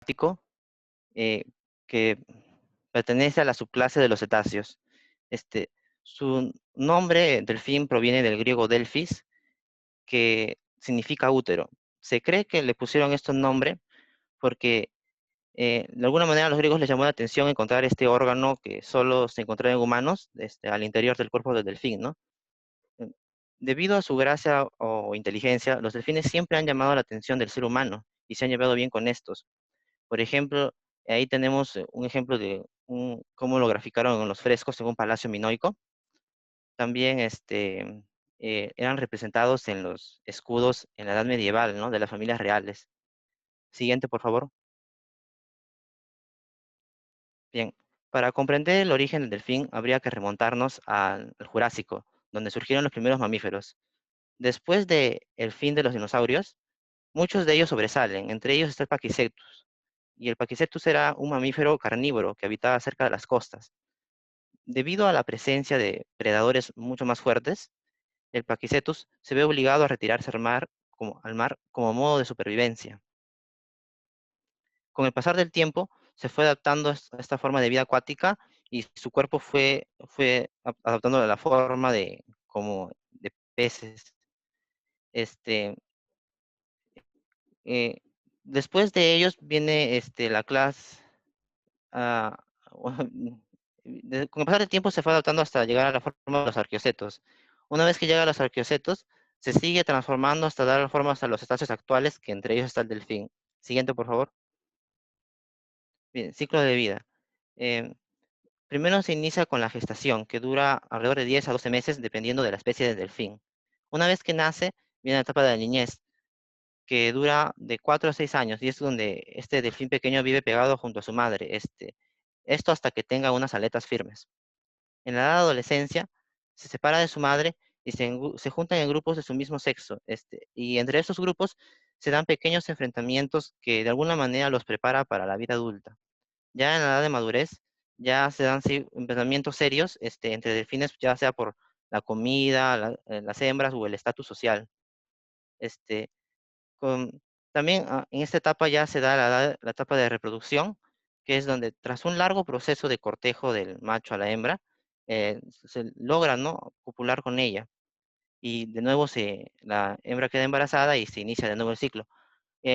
acuático eh, que pertenece a la subclase de los cetáceos. Este, su nombre, delfín, proviene del griego delphis, que significa útero. Se cree que le pusieron este nombre porque de alguna manera a los griegos les llamó la atención encontrar este órgano que solo se encontraba en humanos, al interior del cuerpo del delfín, ¿no? Eh, Debido a su gracia o inteligencia, los delfines siempre han llamado la atención del ser humano y se han llevado bien con estos. Por ejemplo, ahí tenemos un ejemplo de cómo lo graficaron en los frescos en un palacio minoico. También eran representados en los escudos en la edad medieval, ¿no? De las familias reales. Siguiente, por favor. Bien, para comprender el origen del delfín habría que remontarnos al Jurásico, donde surgieron los primeros mamíferos. Después de el fin de los dinosaurios, muchos de ellos sobresalen, entre ellos está el Pakicetus. Y el Pakicetus era un mamífero carnívoro que habitaba cerca de las costas. Debido a la presencia de predadores mucho más fuertes, el Pakicetus se ve obligado a retirarse al mar como modo de supervivencia. Con el pasar del tiempo, se fue adaptando a esta forma de vida acuática y su cuerpo fue adaptando a la forma de, como de peces. Este, eh, Después de ellos viene la clase. ah, con el pasar del tiempo se fue adaptando hasta llegar a la forma de los arqueocetos. Una vez que llega a los arqueocetos, se sigue transformando hasta dar la forma hasta los estadios actuales, que entre ellos está el delfín. Siguiente, por favor. Bien, ciclo de vida. Em, Primero se inicia con la gestación, que dura alrededor de 10 a 12 meses, dependiendo de la especie de delfín. Una vez que nace, viene la etapa de la niñez, que dura de 4 a 6 años, y es donde este delfín pequeño vive pegado junto a su madre, esto hasta que tenga unas aletas firmes. En la edad de adolescencia, se separa de su madre y se juntan en grupos de su mismo sexo, y entre estos grupos se dan pequeños enfrentamientos que de alguna manera los prepara para la vida adulta. Ya en la edad de madurez, ya se dan sí, enfrentamientos serios entre delfines, ya sea por la comida, las hembras o el estatus social. Este, También en esta etapa ya se da la etapa de reproducción, que es donde tras un largo proceso de cortejo del macho a la hembra, se logra, ¿no?, copular con ella. Y de nuevo la hembra queda embarazada y se inicia de nuevo el ciclo.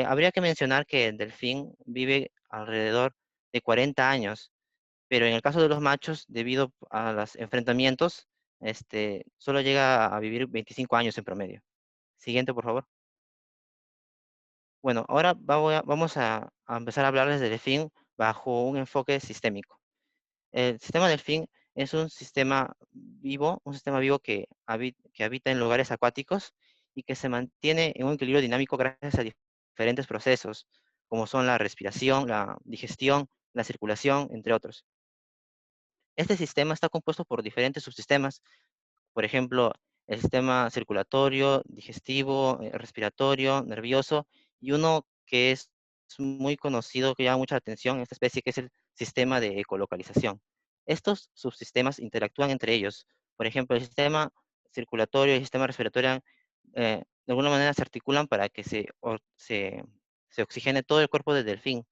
Habría que mencionar que el delfín vive alrededor de 40 años, pero en el caso de los machos, debido a los enfrentamientos, solo llega a vivir 25 años en promedio. Siguiente, por favor. Bueno, ahora vamos a empezar a hablarles del delfín bajo un enfoque sistémico. El sistema delfín es un sistema vivo que habita en lugares acuáticos y que se mantiene en un equilibrio dinámico gracias a diferentes procesos, como son la respiración, la digestión, la circulación, entre otros. Este sistema está compuesto por diferentes subsistemas, por ejemplo, el sistema circulatorio, digestivo, respiratorio, nervioso, y uno que es muy conocido, que llama mucha atención en esta especie, que es el sistema de ecolocalización. Estos subsistemas interactúan entre ellos. Por ejemplo, el sistema circulatorio y el sistema respiratorio de alguna manera se articulan para que se oxigene todo el cuerpo del delfín.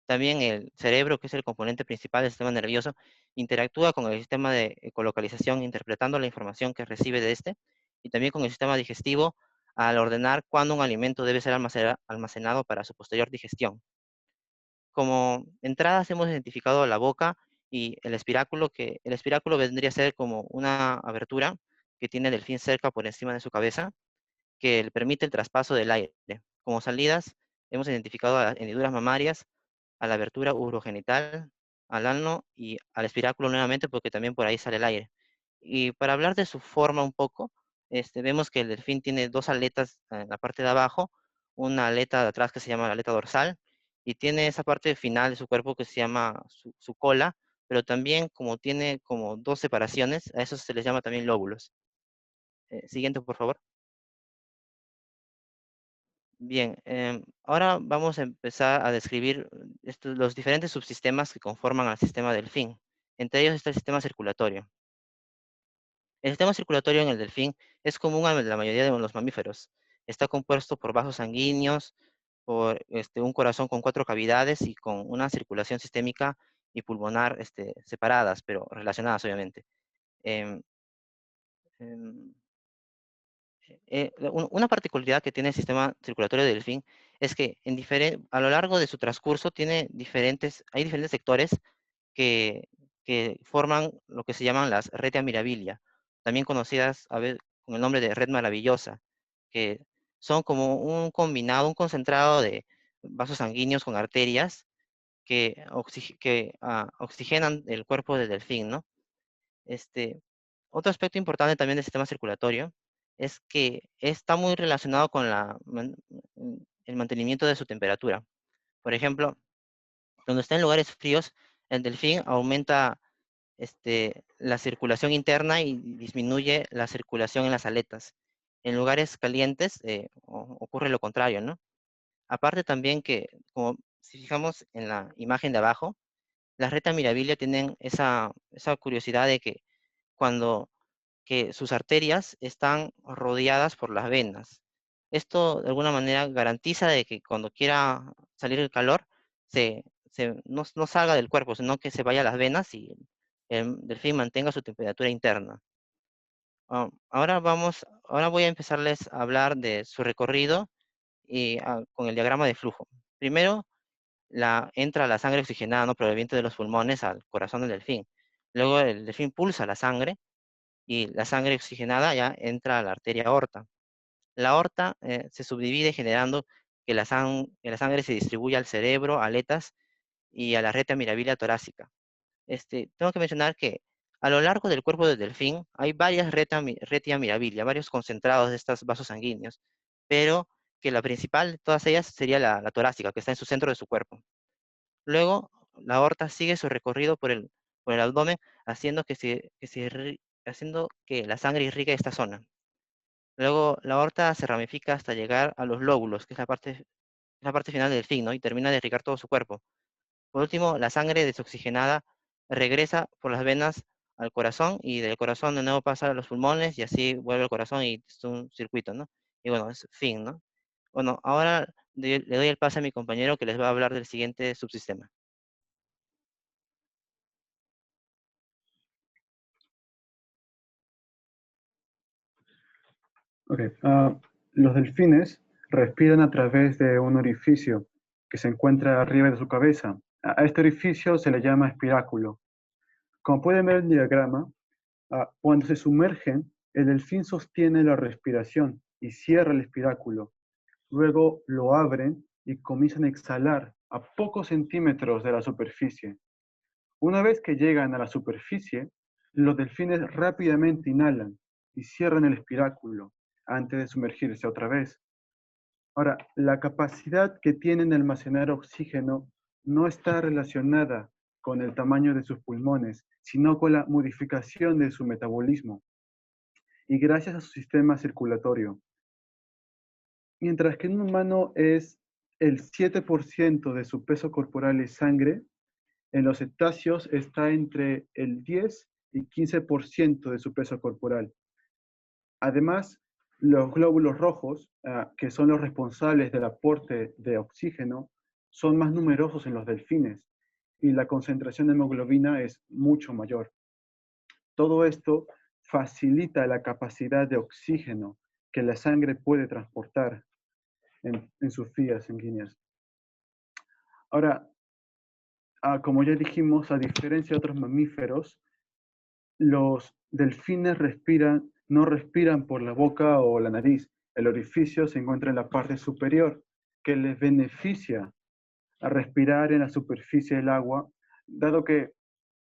También el cerebro, que es el componente principal del sistema nervioso, interactúa con el sistema de ecolocalización, interpretando la información que recibe de este, y también con el sistema digestivo al ordenar cuándo un alimento debe ser almacenado para su posterior digestión. Como entradas hemos identificado la boca y el espiráculo, que el espiráculo vendría a ser como una abertura que tiene el delfín cerca por encima de su cabeza, que le permite el traspaso del aire. Como salidas, hemos identificado a las hendiduras mamarias, a la abertura urogenital, al ano y al espiráculo nuevamente, porque también por ahí sale el aire. Y para hablar de su forma un poco, vemos que el delfín tiene dos aletas en la parte de abajo, una aleta de atrás que se llama la aleta dorsal, y tiene esa parte final de su cuerpo que se llama su cola, pero también como tiene como dos separaciones, a eso se les llama también lóbulos. Siguiente, por favor. Bien, ahora vamos a empezar a describir los diferentes subsistemas que conforman al sistema delfín. Entre ellos está el sistema circulatorio. El sistema circulatorio en el delfín es común a la mayoría de los mamíferos. Está compuesto por vasos sanguíneos, por un corazón con 4 cavidades y con una circulación sistémica y pulmonar separadas, pero relacionadas obviamente. Em, em, una particularidad que tiene el sistema circulatorio del delfín es que a lo largo de su transcurso hay diferentes sectores que, que forman lo que se llaman las retia mirabilia, también conocidas a veces con el nombre de red maravillosa, que son como un combinado, un concentrado de vasos sanguíneos con arterias que oxigenan el cuerpo del delfín, ¿no? Este, Otro aspecto importante también del sistema circulatorio es que está muy relacionado con el mantenimiento de su temperatura. Por ejemplo, cuando está en lugares fríos, el delfín aumenta la circulación interna y disminuye la circulación en las aletas. En lugares calientes ocurre lo contrario, ¿no? Aparte también que, como si fijamos en la imagen de abajo, las retas mirabilia tienen esa curiosidad de que cuando sus arterias están rodeadas por las venas. Esto de alguna manera garantiza de que cuando quiera salir el calor, no salga del cuerpo, sino que se vaya a las venas y el delfín mantenga su temperatura interna. Ahora voy a empezarles a hablar de su recorrido con el diagrama de flujo. Primero, entra la sangre oxigenada, ¿no? Proveniente de los pulmones al corazón del delfín. Luego el delfín pulsa la sangre y la sangre oxigenada ya entra a la arteria aorta. La aorta se subdivide generando que la sangre se distribuya al cerebro, aletas y a la reta mirabilia torácica. Tengo que mencionar que a lo largo del cuerpo del delfín hay varias retia mirabilia, varios concentrados de estos vasos sanguíneos, pero que la principal de todas ellas sería la torácica, que está en su centro de su cuerpo. Luego, la aorta sigue su recorrido por el abdomen, haciendo que la sangre irrigue esta zona. Luego, la aorta se ramifica hasta llegar a los lóbulos, que es la parte final del delfín, ¿no? Y termina de irrigar todo su cuerpo. Por último, la sangre desoxigenada regresa por las venas al corazón y del corazón de nuevo pasa a los pulmones y así vuelve al corazón y es un circuito, ¿no? Y bueno, es fin, ¿no? Bueno, ahora le doy el pase a mi compañero que les va a hablar del siguiente subsistema. Ok, los delfines respiran a través de un orificio que se encuentra arriba de su cabeza. A este orificio se le llama espiráculo. Como pueden ver en el diagrama, cuando se sumergen, el delfín sostiene la respiración y cierra el espiráculo. Luego lo abren y comienzan a exhalar a pocos centímetros de la superficie. Una vez que llegan a la superficie, los delfines rápidamente inhalan y cierran el espiráculo antes de sumergirse otra vez. Ahora, la capacidad que tienen de almacenar oxígeno no está relacionada con el tamaño de sus pulmones, sino con la modificación de su metabolismo y gracias a su sistema circulatorio. Mientras que en un humano es el 7% de su peso corporal es sangre, en los cetáceos está entre el 10 y 15% de su peso corporal. Además, los glóbulos rojos, que son los responsables del aporte de oxígeno, son más numerosos en los delfines y la concentración de hemoglobina es mucho mayor. Todo esto facilita la capacidad de oxígeno que la sangre puede transportar en sus vías sanguíneas. Ahora, como ya dijimos, a diferencia de otros mamíferos, los delfines no respiran por la boca o la nariz. El orificio se encuentra en la parte superior, que les beneficia a respirar en la superficie del agua, dado que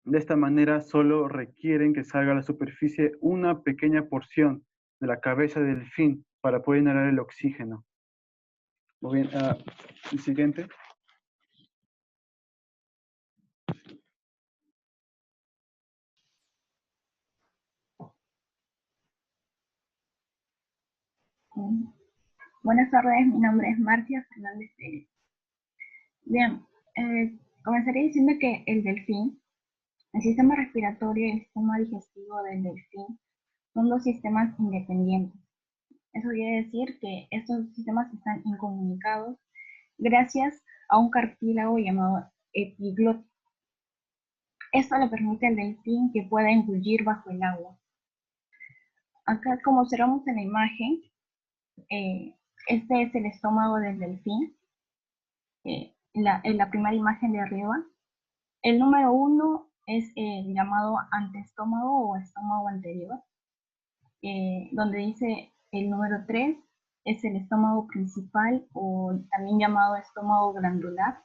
de esta manera solo requieren que salga a la superficie una pequeña porción de la cabeza del delfín para poder inhalar el oxígeno. Muy bien, el siguiente. Buenas tardes, mi nombre es Marcia Fernández Pérez. Bien, comenzaré diciendo que el delfín, el sistema respiratorio y el sistema digestivo del delfín son dos sistemas independientes. Eso quiere decir que estos sistemas están incomunicados gracias a un cartílago llamado epiglotis. Esto le permite al delfín que pueda engullir bajo el agua. Acá, como observamos en la imagen, este es el estómago del delfín, en la primera imagen de arriba. El número 1 es el llamado anteestómago o estómago anterior, donde dice el número 3 es el estómago principal o también llamado estómago glandular,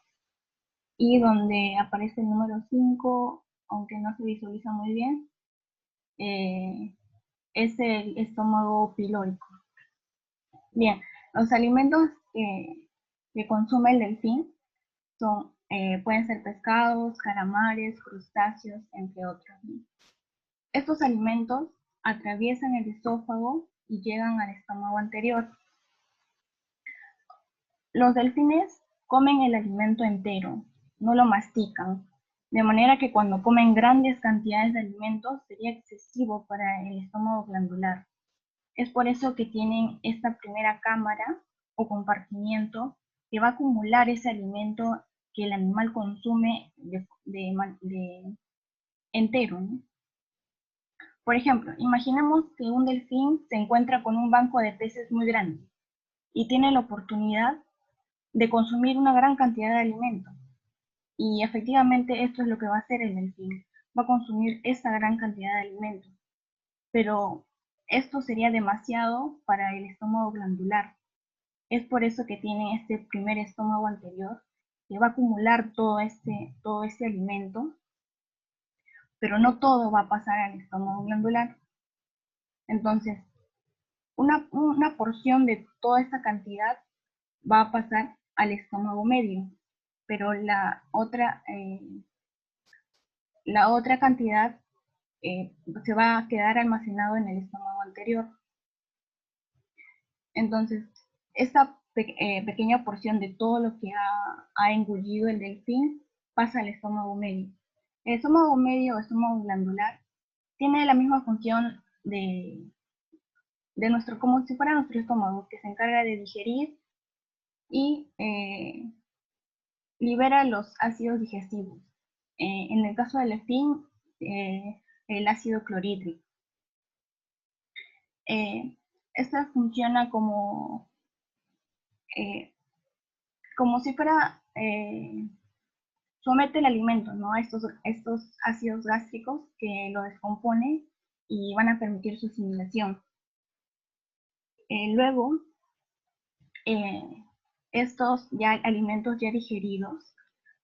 y donde aparece el número 5, aunque no se visualiza muy bien, es el estómago pilórico. Bien, los alimentos que consume el delfín pueden ser pescados, calamares, crustáceos, entre otros. Estos alimentos atraviesan el esófago y llegan al estómago anterior. Los delfines comen el alimento entero, no lo mastican, de manera que cuando comen grandes cantidades de alimentos sería excesivo para el estómago glandular. Es por eso que tienen esta primera cámara o compartimiento que va a acumular ese alimento que el animal consume entero, ¿no? Por ejemplo, imaginemos que un delfín se encuentra con un banco de peces muy grande y tiene la oportunidad de consumir una gran cantidad de alimento. Y efectivamente esto es lo que va a hacer el delfín, va a consumir esa gran cantidad de alimento. Pero esto sería demasiado para el estómago glandular. Es por eso que tiene este primer estómago anterior, que va a acumular todo este alimento, pero no todo va a pasar al estómago glandular. Entonces, una porción de toda esta cantidad va a pasar al estómago medio, pero la otra cantidad se va a quedar almacenado en el estómago anterior. Entonces, esta pequeña porción de todo lo que ha engullido el delfín pasa al estómago medio. El estómago medio o estómago glandular tiene la misma función como si fuera nuestro estómago, que se encarga de digerir y libera los ácidos digestivos. En el caso del delfín, el ácido clorhídrico. Esta funciona como si fuera, somete el alimento, ¿no?, a estos ácidos gástricos que lo descomponen y van a permitir su asimilación. Luego, estos alimentos ya digeridos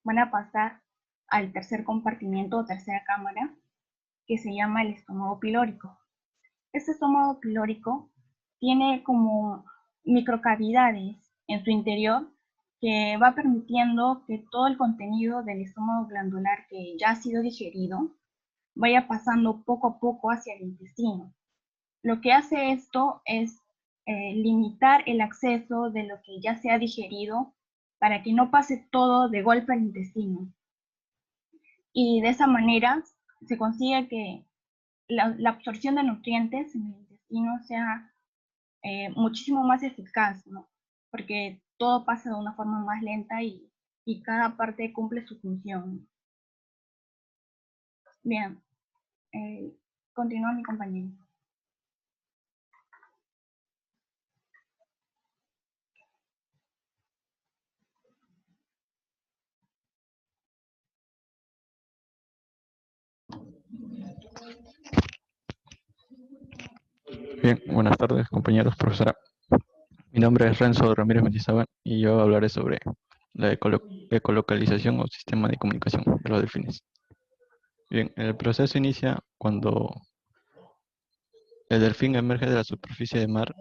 van a pasar al tercer compartimiento o tercera cámara, que se llama el estómago pilórico. Este estómago pilórico tiene como microcavidades en su interior que va permitiendo que todo el contenido del estómago glandular que ya ha sido digerido vaya pasando poco a poco hacia el intestino. Lo que hace esto es limitar el acceso de lo que ya se ha digerido para que no pase todo de golpe al intestino. Y de esa manera se consigue que la absorción de nutrientes en el intestino sea muchísimo más eficaz, ¿no?, porque todo pasa de una forma más lenta y cada parte cumple su función. Bien, continúa mi compañero. Bien, buenas tardes, compañeros, profesora. Mi nombre es Renzo Ramírez Mendizábal y yo hablaré sobre la ecolocalización o sistema de comunicación de los delfines. Bien, el proceso inicia cuando el delfín emerge de la superficie de mar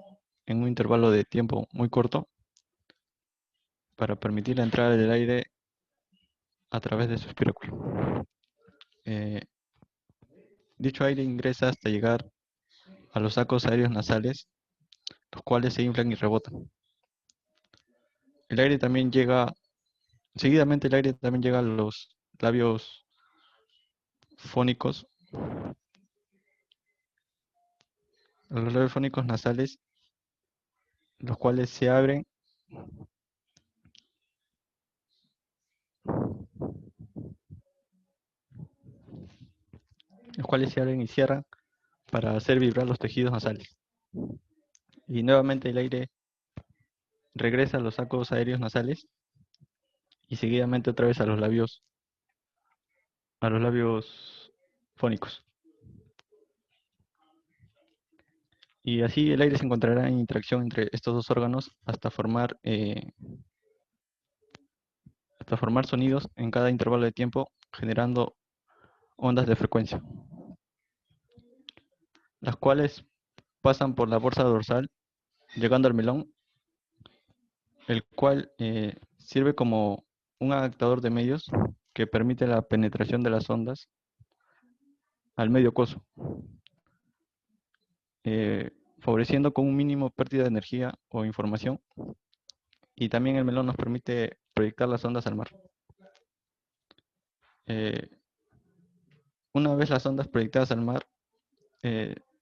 en un intervalo de tiempo muy corto para permitir la entrada del aire a través de su espiráculo. Dicho aire ingresa hasta llegar a los sacos aéreos nasales, los cuales se inflan y rebotan. El aire también llega, seguidamente el aire también llega a los labios fónicos, nasales, los cuales se abren cuales se abren y cierran para hacer vibrar los tejidos nasales. Y nuevamente el aire regresa a los sacos aéreos nasales y seguidamente otra vez a los labios fónicos. Y así el aire se encontrará en interacción entre estos dos órganos hasta formar sonidos en cada intervalo de tiempo, generando ondas de frecuencia, las cuales pasan por la bolsa dorsal, llegando al melón, el cual sirve como un adaptador de medios que permite la penetración de las ondas al medio acuoso, favoreciendo con un mínimo pérdida de energía o información, y también el melón nos permite proyectar las ondas al mar. Una vez las ondas proyectadas al mar,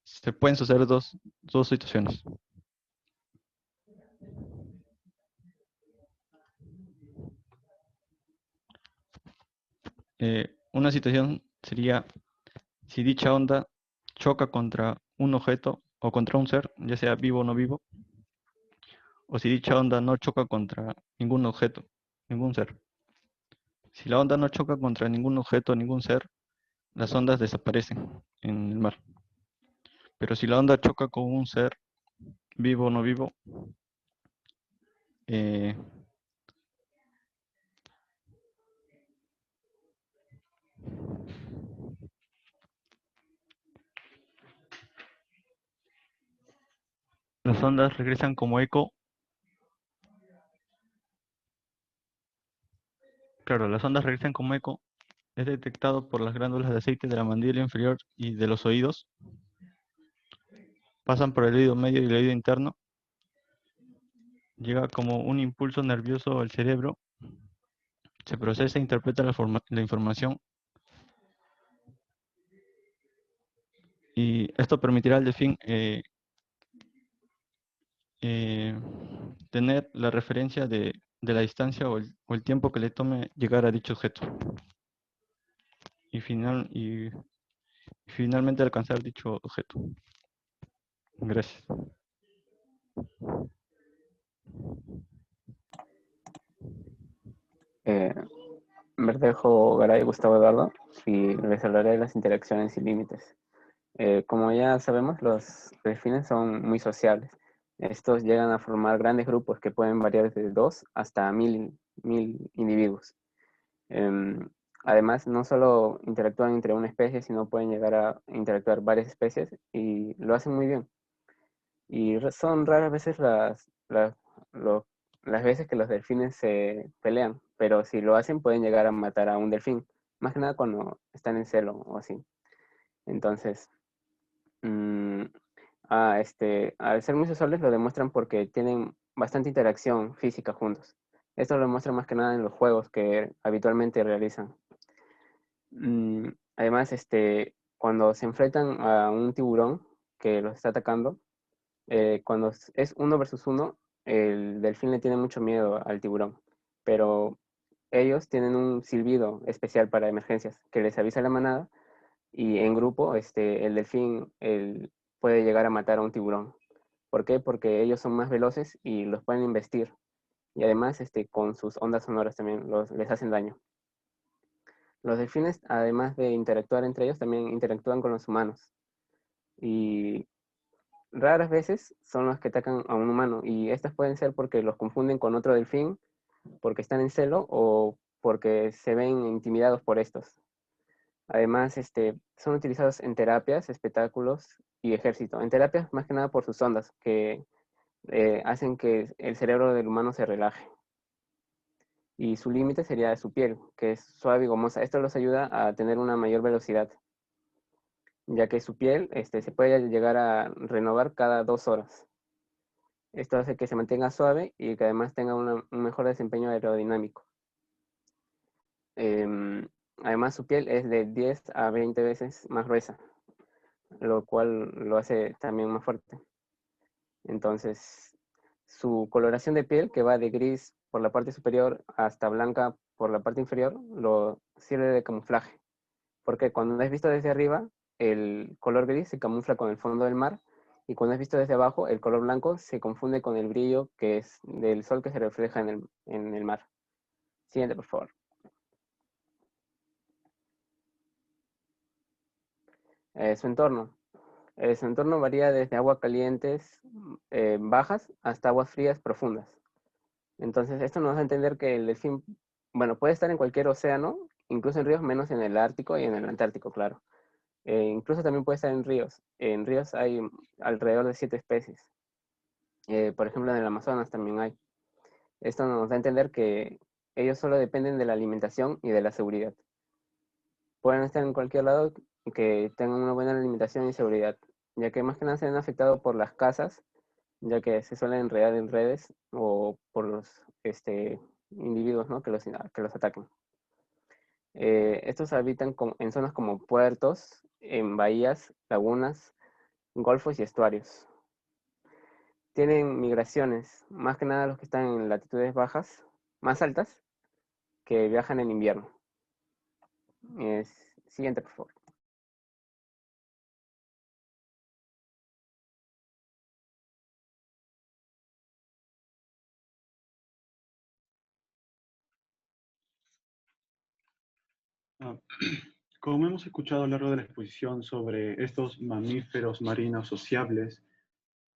se pueden suceder dos situaciones. Una situación sería si dicha onda choca contra un objeto o contra un ser, ya sea vivo o no vivo, o si dicha onda no choca contra ningún objeto, ningún ser. Si la onda no choca contra ningún objeto o ningún ser, las ondas desaparecen en el mar. Pero si la onda choca con un ser, vivo o no vivo, las ondas regresan como eco. Claro, las ondas regresan como eco. Es detectado por las glándulas de aceite de la mandíbula inferior y de los oídos. Pasan por el oído medio y el oído interno. Llega como un impulso nervioso al cerebro. Se procesa e interpreta la información. Y esto permitirá al delfín tener la referencia de la distancia o el tiempo que le tome llegar a dicho objeto. Y finalmente alcanzar dicho objeto. Gracias. Verdejo Garay, Gustavo Eduardo, y les hablaré de las interacciones y límites. Como ya sabemos, los delfines son muy sociables. Estos llegan a formar grandes grupos que pueden variar desde 2 hasta 1000 individuos. Además, no solo interactúan entre una especie, sino pueden llegar a interactuar varias especies y lo hacen muy bien. Y son raras veces las veces que los delfines se pelean, pero si lo hacen pueden llegar a matar a un delfín, más que nada cuando están en celo o así. Entonces, al ser muy sociables lo demuestran porque tienen bastante interacción física juntos. Esto lo demuestra más que nada en los juegos que habitualmente realizan. Además, cuando se enfrentan a un tiburón que los está atacando, cuando es 1 versus 1, el delfín le tiene mucho miedo al tiburón, pero ellos tienen un silbido especial para emergencias que les avisa a la manada y en grupo el delfín puede llegar a matar a un tiburón. ¿Por qué? Porque ellos son más veloces y los pueden investir. Y además con sus ondas sonoras también les hacen daño. Los delfines, además de interactuar entre ellos, también interactúan con los humanos. Y raras veces son los que atacan a un humano. Y estas pueden ser porque los confunden con otro delfín, porque están en celo o porque se ven intimidados por estos. Además, son utilizados en terapias, espectáculos y ejército. En terapias, más que nada por sus ondas, que hacen que el cerebro del humano se relaje. Y su límite sería su piel, que es suave y gomosa. Esto los ayuda a tener una mayor velocidad, ya que su piel se puede llegar a renovar cada 2 horas. Esto hace que se mantenga suave y que además tenga un mejor desempeño aerodinámico. Además, su piel es de 10 a 20 veces más gruesa, lo cual lo hace también más fuerte. Entonces, su coloración de piel, que va de gris por la parte superior hasta blanca por la parte inferior, lo sirve de camuflaje. Porque cuando es visto desde arriba, el color gris se camufla con el fondo del mar, y cuando es visto desde abajo, el color blanco se confunde con el brillo que es del sol que se refleja en el mar. Siguiente, por favor. Su entorno. Su entorno varía desde aguas calientes bajas hasta aguas frías profundas. Entonces, esto nos da a entender que el delfín, bueno, puede estar en cualquier océano, incluso en ríos, menos en el Ártico y en el Antártico, claro. Incluso también puede estar en ríos. En ríos hay alrededor de 7 especies. Por ejemplo, en el Amazonas también hay. Esto nos da a entender que ellos solo dependen de la alimentación y de la seguridad. Pueden estar en cualquier lado que tengan una buena alimentación y seguridad, ya que más que nada se ven afectados por las casas, ya que se suelen enredar en redes o por los individuos, ¿no?, que los ataquen. Estos habitan en zonas como puertos, en bahías, lagunas, golfos y estuarios. Tienen migraciones, más que nada los que están en latitudes bajas, más altas, que viajan en invierno. Siguiente, por favor. Como hemos escuchado a lo largo de la exposición sobre estos mamíferos marinos sociables,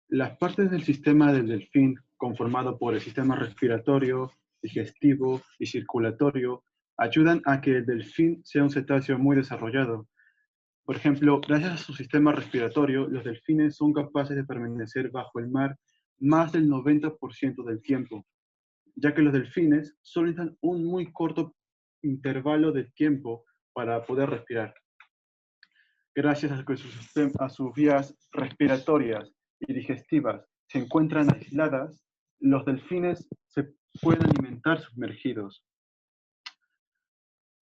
las partes del sistema del delfín, conformado por el sistema respiratorio, digestivo y circulatorio, ayudan a que el delfín sea un cetáceo muy desarrollado. Por ejemplo, gracias a su sistema respiratorio, los delfines son capaces de permanecer bajo el mar más del 90% del tiempo, ya que los delfines solo necesitan un muy corto intervalo de tiempo para poder respirar. Gracias a que sus vías respiratorias y digestivas se encuentran aisladas, los delfines se pueden alimentar sumergidos.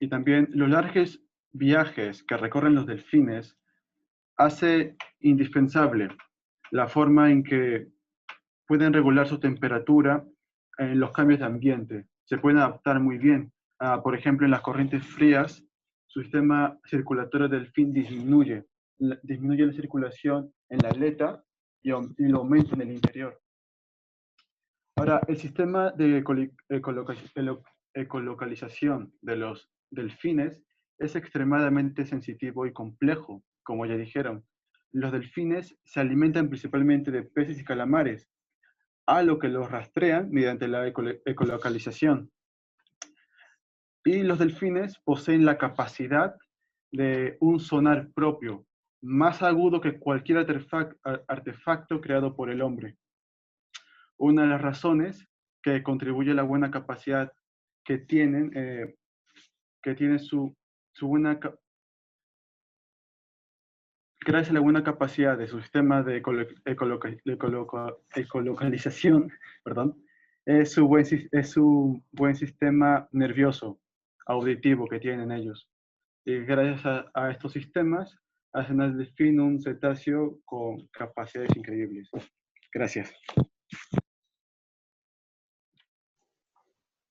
Y también los largos viajes que recorren los delfines hace indispensable la forma en que pueden regular su temperatura en los cambios de ambiente. Se pueden adaptar muy bien. Por ejemplo, en las corrientes frías, su sistema circulatorio del delfín disminuye la circulación en la aleta y lo aumenta en el interior. Ahora, el sistema de ecolocalización de los delfines es extremadamente sensitivo y complejo, como ya dijeron. Los delfines se alimentan principalmente de peces y calamares, a lo que los rastrean mediante la ecolocalización. Y los delfines poseen la capacidad de un sonar propio, más agudo que cualquier artefacto creado por el hombre. Una de las razones que contribuye a la buena capacidad que tienen, gracias a la buena capacidad de su sistema de ecolocalización, perdón, es su buen sistema nervioso, auditivo que tienen ellos. Y gracias a estos sistemas, hacen al delfín un cetáceo con capacidades increíbles. Gracias.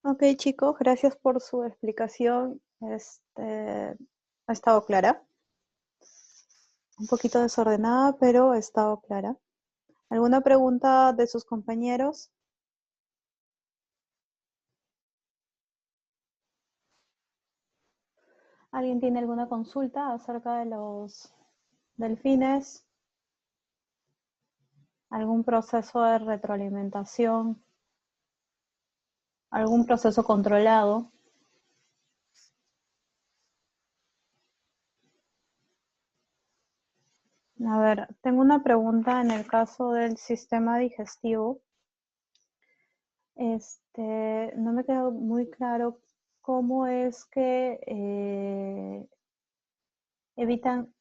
Ok, chicos, gracias por su explicación. Ha estado clara. Un poquito desordenada, pero ha estado clara. ¿Alguna pregunta de sus compañeros? ¿Alguien tiene alguna consulta acerca de los delfines? ¿Algún proceso de retroalimentación? ¿Algún proceso controlado? A ver, tengo una pregunta en el caso del sistema digestivo. No me quedó muy claro cómo es que evitan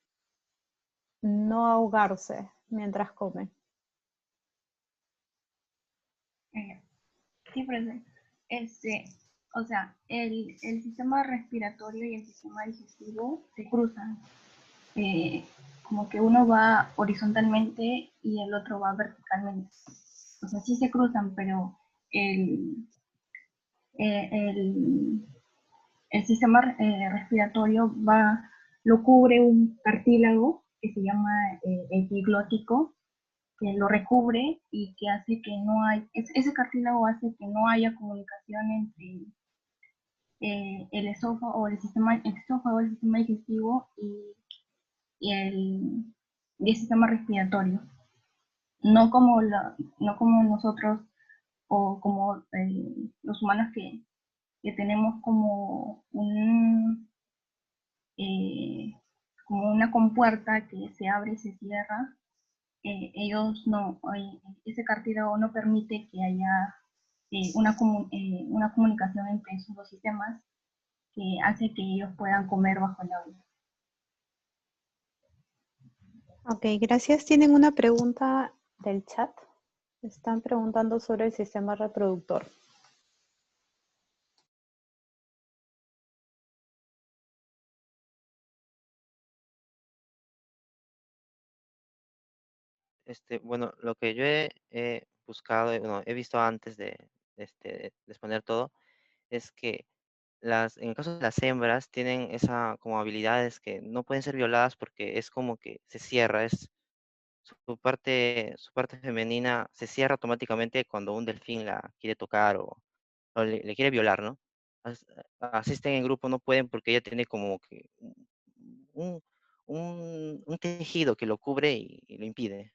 no ahogarse mientras comen. Sí, profesor. O sea, el sistema respiratorio y el sistema digestivo se cruzan. Como que uno va horizontalmente y el otro va verticalmente. O sea, sí se cruzan, pero el sistema respiratorio lo cubre un cartílago que se llama epiglótico, que lo recubre y que hace que no hay, ese cartílago hace que no haya comunicación entre el esófago, el esófago, el sistema digestivo y el sistema respiratorio. No como, no como nosotros o como los humanos que tenemos como una compuerta que se abre y se cierra. Ellos no, ese cartílago no permite que haya una comunicación entre esos dos sistemas que hace que ellos puedan comer bajo el agua. Ok, gracias. ¿Tienen una pregunta del chat? Están preguntando sobre el sistema reproductor. Bueno, lo que yo he buscado, bueno, he visto antes de exponer todo, es que en el caso de las hembras tienen esa como habilidades que no pueden ser violadas porque es como que se cierra, su parte femenina se cierra automáticamente cuando un delfín la quiere tocar o le quiere violar, ¿no? As- Así estén en grupo, no pueden porque ella tiene como que un, un tejido que lo cubre y lo impide.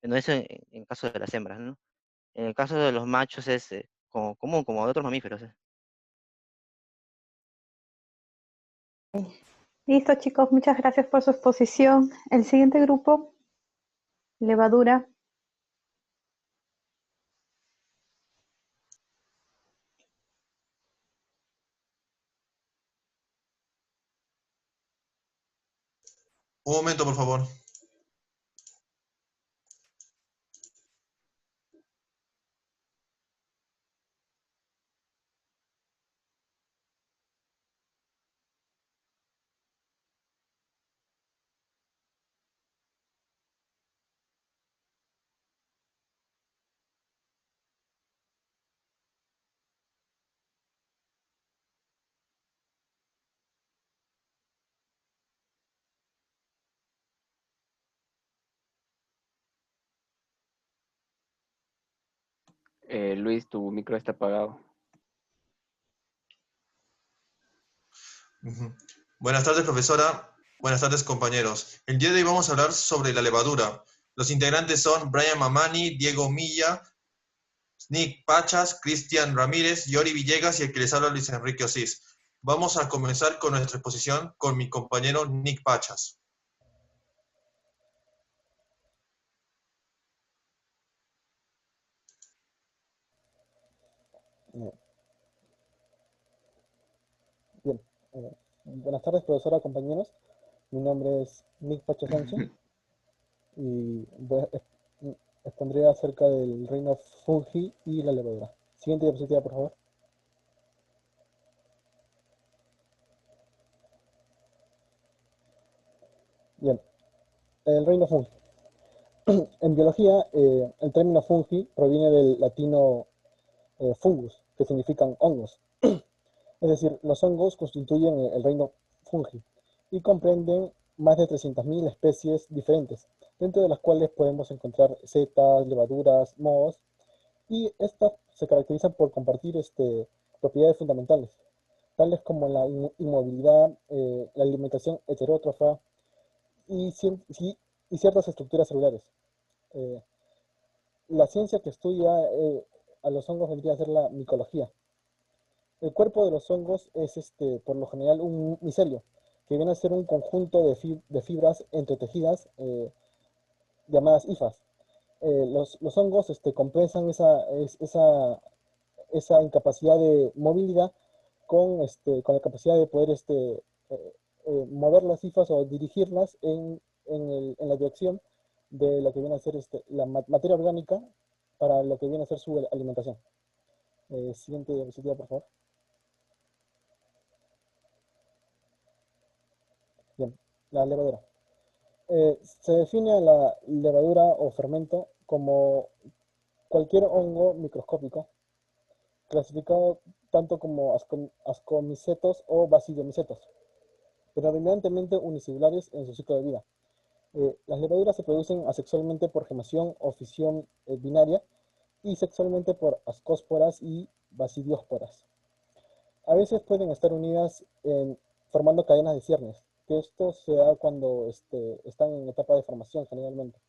Bueno, eso en caso de las hembras, ¿no? En el caso de los machos es como común, como de otros mamíferos. Listo, chicos. Muchas gracias por su exposición. El siguiente grupo, levadura. Un momento, por favor. Luis, tu micro está apagado. Ujú. Buenas tardes, profesora. Buenas tardes, compañeros. El día de hoy vamos a hablar sobre la levadura. Los integrantes son Brian Mamani, Diego Milla, Nick Pachas, Cristian Ramírez, Yori Villegas y el que les habla Luis Enrique Osís. Vamos a comenzar con nuestra exposición con mi compañero Nick Pachas. Bien, buenas tardes, profesora, compañeros. Mi nombre es Nick Pacho Sánchez y expondré acerca del reino fungi y la levadura. Siguiente diapositiva, por favor. Bien, el reino fungi. En biología, el término fungi proviene del latino fungus, que significan hongos. Es decir, los hongos constituyen el reino fungi y comprenden más de 300.000 especies diferentes, dentro de las cuales podemos encontrar setas, levaduras, mohos, y estas se caracterizan por compartir propiedades fundamentales, tales como la inmovilidad, la alimentación heterótrofa y ciertas estructuras celulares. Eh, la ciencia que estudia a los hongos vendría a ser la micología. El cuerpo de los hongos es por lo general un micelio, que viene a ser un conjunto de fibras entretejidas llamadas hifas. Los hongos compensan esa incapacidad de movilidad con la capacidad de poder mover las hifas o dirigirlas en la dirección de lo que viene a ser la materia orgánica para lo que viene a ser su alimentación. Siguiente diapositiva, por favor. Bien, la levadura. Se define a la levadura o fermento como cualquier hongo microscópico, clasificado tanto como ascomicetos o basilomicetos, predominantemente unicelulares en su ciclo de vida. Las levaduras se producen asexualmente por gemación o fisión binaria y sexualmente por ascósporas y basidiósporas. A veces pueden estar unidas formando cadenas de ciernes, que esto se da cuando están en etapa de formación generalmente.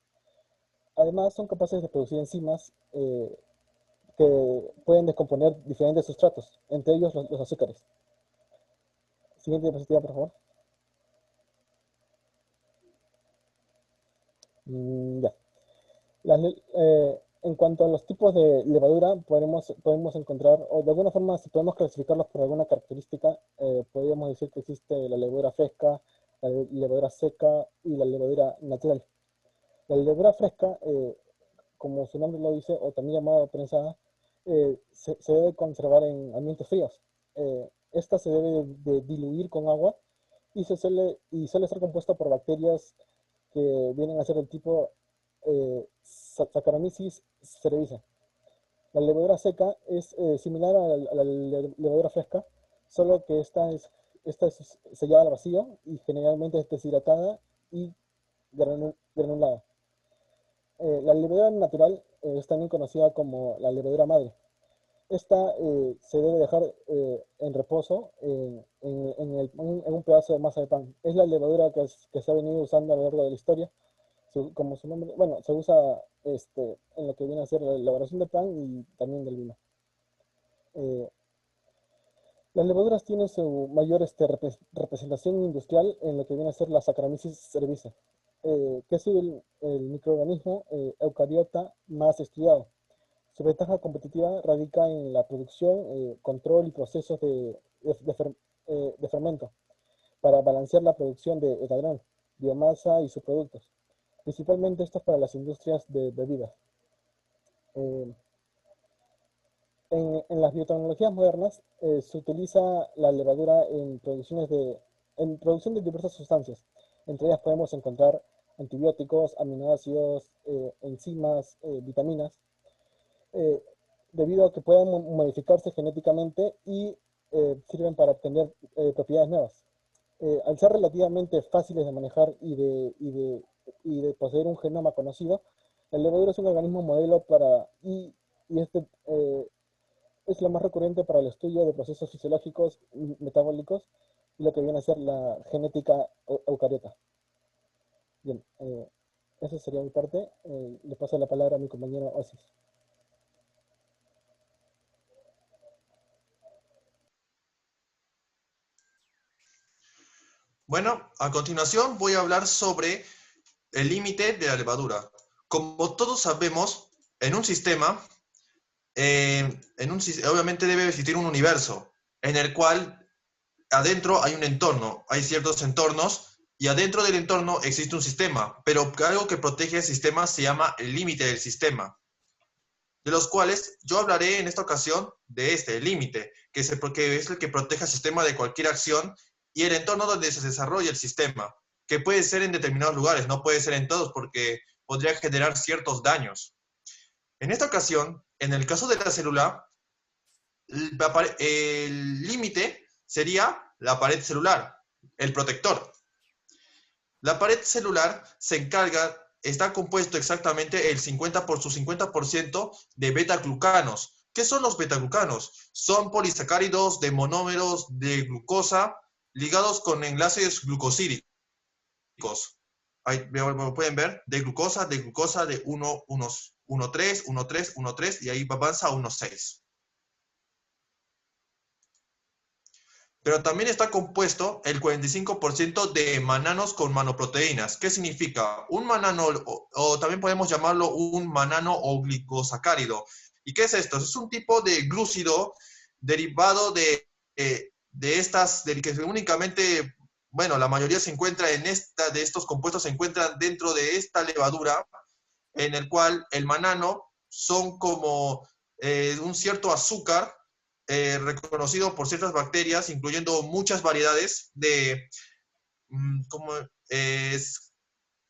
Además, son capaces de producir enzimas que pueden descomponer diferentes sustratos, entre ellos los azúcares. Siguiente diapositiva, por favor. Ya. En cuanto a los tipos de levadura, podemos encontrar, o de alguna forma, si podemos clasificarlos por alguna característica, podríamos decir que existe la levadura fresca, la levadura seca y la levadura natural. La levadura fresca, como su nombre lo dice, o también llamada prensada, se debe conservar en ambientes fríos. Esta se debe de diluir con agua y suele ser compuesta por bacterias que vienen a ser del tipo Saccharomyces cerevisiae. La levadura seca es similar a la levadura fresca, solo que esta es sellada al vacío y generalmente es deshidratada y granulada. La levadura natural es también conocida como la levadura madre. Esta se debe dejar en reposo en un pedazo de masa de pan. Es la levadura que se ha venido usando a lo largo de la historia. Como su nombre, bueno, se usa en lo que viene a ser la elaboración de pan y también del vino. Las levaduras tienen su mayor representación industrial en lo que viene a ser la Saccharomyces cerevisiae, que es el microorganismo eucariota más estudiado. Su ventaja competitiva radica en la producción, control y procesos de fermento para balancear la producción de etanol, biomasa y subproductos. Principalmente esto es para las industrias de bebidas. En las biotecnologías modernas se utiliza la levadura en producción de diversas sustancias. Entre ellas podemos encontrar antibióticos, aminoácidos, enzimas, vitaminas, debido a que pueden modificarse genéticamente y sirven para obtener propiedades nuevas. Al ser relativamente fáciles de manejar y de poseer un genoma conocido, la levadura es un organismo modelo y es lo más recurrente para el estudio de procesos fisiológicos y metabólicos y lo que viene a ser la genética eucariota. Bien, esa sería mi parte. Le paso la palabra a mi compañero Osis. Bueno, a continuación voy a hablar sobre el límite de la levadura. Como todos sabemos, en un sistema, obviamente debe existir un universo en el cual adentro hay un entorno, hay ciertos entornos y adentro del entorno existe un sistema, pero algo que protege el sistema se llama el límite del sistema, de los cuales yo hablaré en esta ocasión de el límite, que es el que protege al sistema de cualquier acción y el entorno donde se desarrolla el sistema, que puede ser en determinados lugares, no puede ser en todos porque podría generar ciertos daños. En esta ocasión, en el caso de la célula, el límite sería la pared celular, el protector. La pared celular está compuesto exactamente su 50% de beta-glucanos. ¿Qué son los beta-glucanos? Son polisacáridos de monómeros de glucosa ligados con enlaces glucosídicos. Ahí lo pueden ver, de glucosa de 1,3, 1,3, 1,3 y ahí avanza a 1,6. Pero también está compuesto el 45% de mananos con manoproteínas. ¿Qué significa? Un manano, o también podemos llamarlo un manano o glicosacárido. ¿Y qué es esto? Es un tipo de glúcido derivado de estas, que únicamente, bueno, la mayoría se encuentra de estos compuestos se encuentran dentro de esta levadura, en el cual el manano son como un cierto azúcar reconocido por ciertas bacterias, incluyendo muchas variedades de como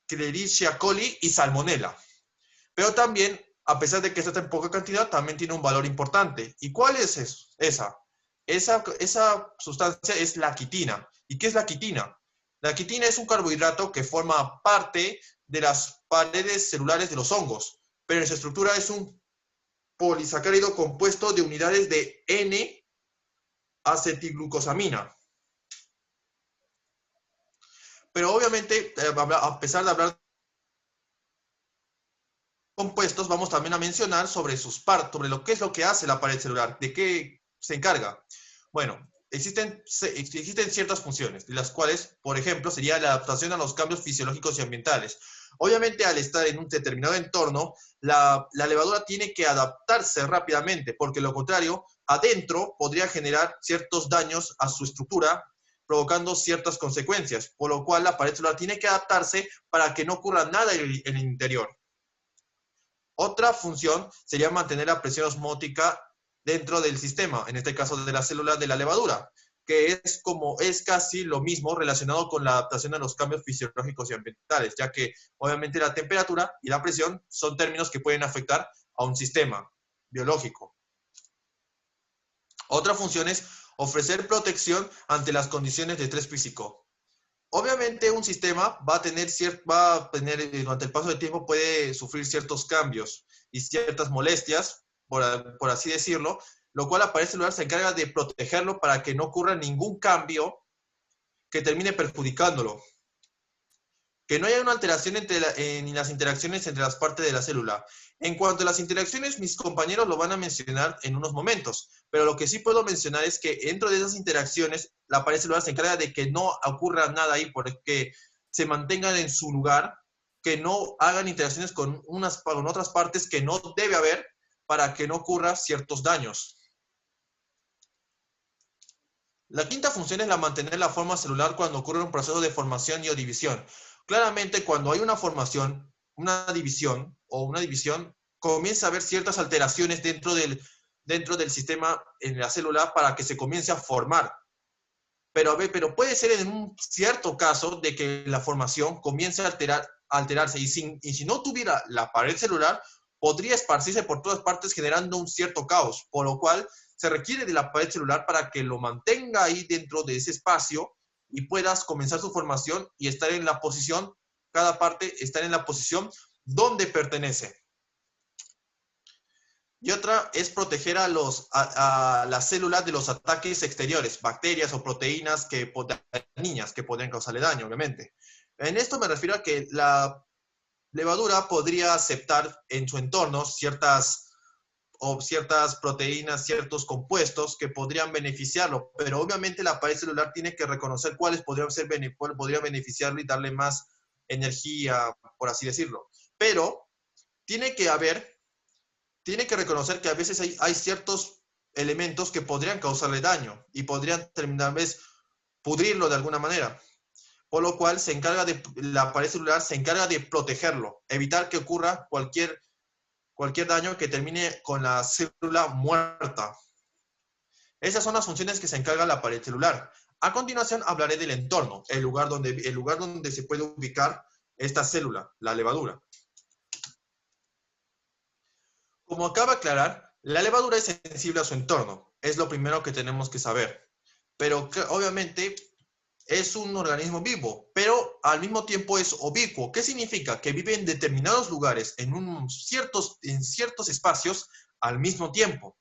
Escherichia coli y Salmonella. Pero también, a pesar de que está en poca cantidad, también tiene un valor importante. ¿Y cuál es esa? Esa sustancia es la quitina. ¿Y qué es la quitina? La quitina es un carbohidrato que forma parte de las paredes celulares de los hongos, pero en su estructura es un polisacárido compuesto de unidades de N-acetilglucosamina. Pero obviamente, a pesar de hablar de compuestos, vamos también a mencionar sobre sus partes, sobre lo que es lo que hace la pared celular, de qué se encarga. Bueno, existen ciertas funciones, de las cuales, por ejemplo, sería la adaptación a los cambios fisiológicos y ambientales. Obviamente, al estar en un determinado entorno, la levadura tiene que adaptarse rápidamente, porque lo contrario, adentro podría generar ciertos daños a su estructura, provocando ciertas consecuencias, por lo cual la pared celular tiene que adaptarse para que no ocurra nada en el interior. Otra función sería mantener la presión osmótica dentro del sistema, en este caso de la célula de la levadura, que es casi lo mismo relacionado con la adaptación a los cambios fisiológicos y ambientales, ya que obviamente la temperatura y la presión son términos que pueden afectar a un sistema biológico. Otra función es ofrecer protección ante las condiciones de estrés físico. Obviamente un sistema va a tener durante el paso del tiempo puede sufrir ciertos cambios y ciertas molestias, por así decirlo, lo cual la pared celular se encarga de protegerlo para que no ocurra ningún cambio que termine perjudicándolo. Que no haya una alteración en las interacciones entre las partes de la célula. En cuanto a las interacciones, mis compañeros lo van a mencionar en unos momentos, pero lo que sí puedo mencionar es que dentro de esas interacciones, la pared celular se encarga de que no ocurra nada ahí, porque se mantengan en su lugar, que no hagan interacciones con otras partes que no debe haber para que no ocurra ciertos daños. La quinta función es la mantener la forma celular cuando ocurre un proceso de formación y o división. Claramente, cuando hay una formación, una división, comienza a haber ciertas alteraciones dentro del sistema en la célula para que se comience a formar. Pero puede ser en un cierto caso de que la formación comience a alterarse y si no tuviera la pared celular, podría esparcirse por todas partes generando un cierto caos, por lo cual se requiere de la pared celular para que lo mantenga ahí dentro de ese espacio y puedas comenzar su formación y estar en la posición, cada parte estar en la posición donde pertenece. Y otra es proteger a las células de los ataques exteriores, bacterias o proteínas dañinas que podrían causarle daño, obviamente. En esto me refiero a que la levadura podría aceptar en su entorno ciertas proteínas, ciertos compuestos que podrían beneficiarlo, pero obviamente la pared celular tiene que reconocer cuáles podrían beneficiarlo y darle más energía, por así decirlo. Pero tiene que reconocer que a veces hay ciertos elementos que podrían causarle daño y podrían terminar pudrirlo de alguna manera. Por lo cual la pared celular se encarga de protegerlo, evitar que ocurra cualquier daño que termine con la célula muerta. Esas son las funciones que se encarga la pared celular. A continuación hablaré del entorno, el lugar donde se puede ubicar esta célula, la levadura. Como acaba de aclarar, la levadura es sensible a su entorno. Es lo primero que tenemos que saber. Pero obviamente es un organismo vivo, pero al mismo tiempo es ubicuo. ¿Qué significa? Que vive en determinados lugares, en ciertos espacios al mismo tiempo.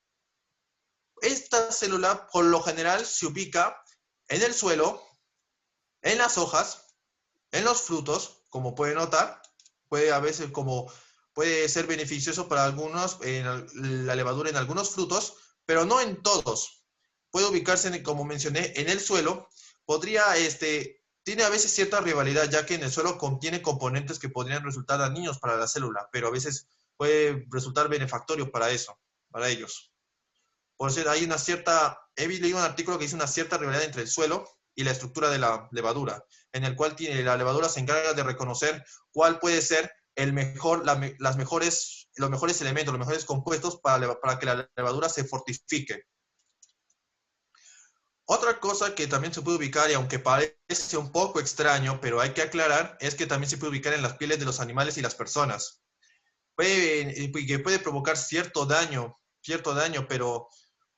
Esta célula, por lo general, se ubica en el suelo, en las hojas, en los frutos, como pueden notar. Puede ser beneficioso para algunos, la levadura en algunos frutos, pero no en todos. Puede ubicarse, como mencioné, en el suelo. Tiene a veces cierta rivalidad, ya que en el suelo contiene componentes que podrían resultar dañinos para la célula, pero a veces puede resultar benefactorio para ellos. Por eso he leído un artículo que dice una cierta rivalidad entre el suelo y la estructura de la levadura, en el cual la levadura se encarga de reconocer cuál puede ser los mejores elementos, los mejores compuestos para que la levadura se fortifique. Otra cosa que también se puede ubicar, y aunque parece un poco extraño, pero hay que aclarar, es que también se puede ubicar en las pieles de los animales y las personas. Que puede provocar cierto daño, pero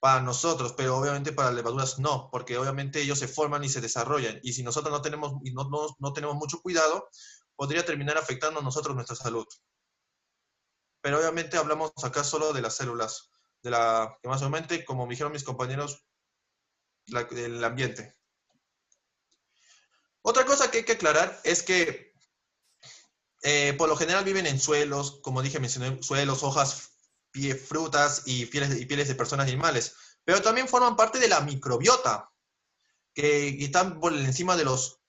para nosotros, pero obviamente para las levaduras no, porque obviamente ellos se forman y se desarrollan, y si nosotros no tenemos, no tenemos mucho cuidado, podría terminar afectando a nosotros nuestra salud. Pero obviamente hablamos acá solo de las células, que más o menos, como me dijeron mis compañeros, del ambiente. Otra cosa que hay que aclarar es que por lo general viven en suelos, como dije, mencioné suelos, hojas, frutas y pieles de personas y animales, pero también forman parte de la microbiota, que están por encima de los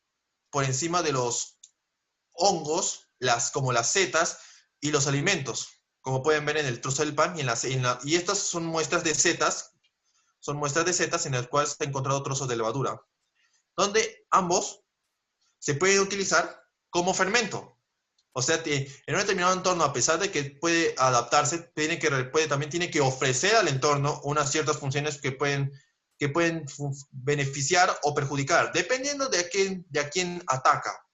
hongos, como las setas y los alimentos, como pueden ver en el trozo del pan, y estas son muestras de setas en las cuales se han encontrado trozos de levadura, donde ambos se pueden utilizar como fermento. O sea, en un determinado entorno, a pesar de que puede adaptarse, también tiene que ofrecer al entorno unas ciertas funciones que pueden beneficiar o perjudicar, dependiendo de a quién ataca.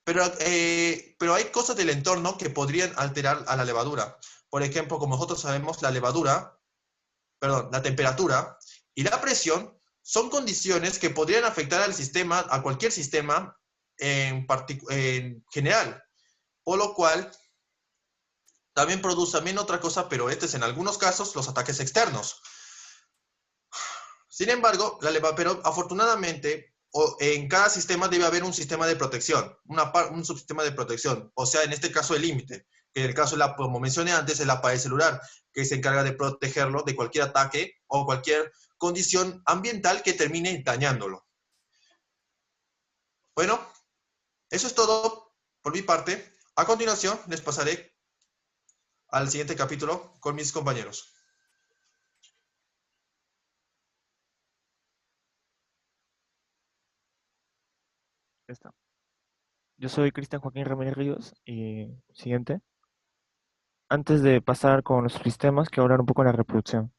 Pero hay cosas del entorno que podrían alterar a la levadura. Por ejemplo, como nosotros sabemos, la temperatura y la presión son condiciones que podrían afectar al sistema, a cualquier sistema en general. Por lo cual, también produce otra cosa, pero este es en algunos casos los ataques externos. Sin embargo, pero afortunadamente, en cada sistema debe haber un sistema de protección, un subsistema de protección. O sea, en este caso el límite, que en el caso, como mencioné antes, es la pared celular, que se encarga de protegerlo de cualquier ataque o cualquier condición ambiental que termine dañándolo. Bueno, eso es todo por mi parte. A continuación, les pasaré al siguiente capítulo con mis compañeros. Está. Yo soy Cristian Joaquín Ramírez Ríos y siguiente. Antes de pasar con los sistemas, quiero hablar un poco de la reproducción,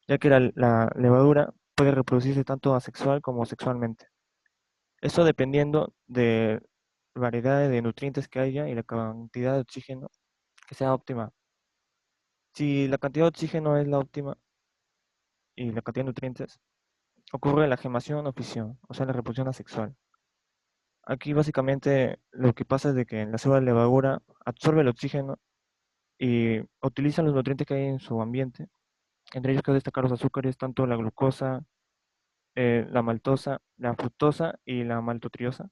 ya que la levadura puede reproducirse tanto asexual como sexualmente. Esto dependiendo de la variedad de nutrientes que haya y la cantidad de oxígeno que sea óptima. Si la cantidad de oxígeno es la óptima y la cantidad de nutrientes, ocurre la gemación o fisión, o sea, la reproducción asexual. Aquí básicamente lo que pasa es de que la célula de levadura absorbe el oxígeno y utiliza los nutrientes que hay en su ambiente. Entre ellos quiero destacar los azúcares, tanto la glucosa, la maltosa, la fructosa y la maltotriosa,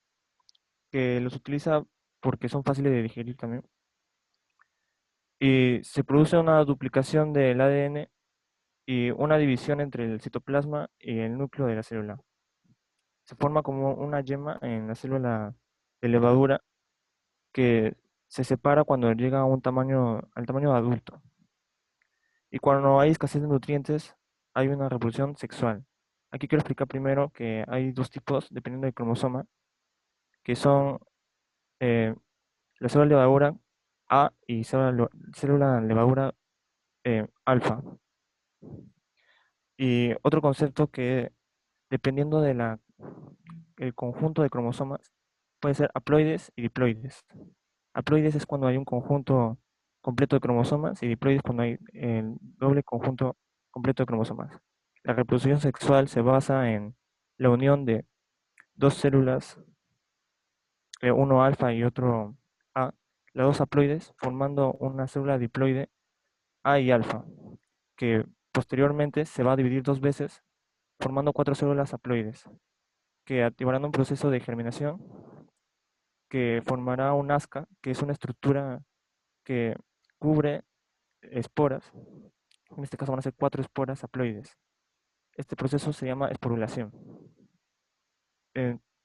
que los utiliza porque son fáciles de digerir también. Y se produce una duplicación del ADN y una división entre el citoplasma y el núcleo de la célula. Se forma como una yema en la célula de levadura que se separa cuando llega a al tamaño adulto. Y cuando hay escasez de nutrientes, hay una reproducción sexual. Aquí quiero explicar primero que hay dos tipos, dependiendo del cromosoma, que son eh, la célula levadura A y célula levadura alfa. Y otro concepto que, dependiendo de el conjunto de cromosomas, puede ser haploides y diploides. Haploides es cuando hay un conjunto completo de cromosomas y diploides cuando hay el doble conjunto completo de cromosomas. La reproducción sexual se basa en la unión de dos células, uno alfa y otro A, las dos haploides, formando una célula diploide A y alfa, que posteriormente se va a dividir dos veces, formando cuatro células haploides, que activarán un proceso de germinación que formará un asca, que es una estructura que cubre esporas. En este caso van a ser cuatro esporas haploides. Este proceso se llama esporulación.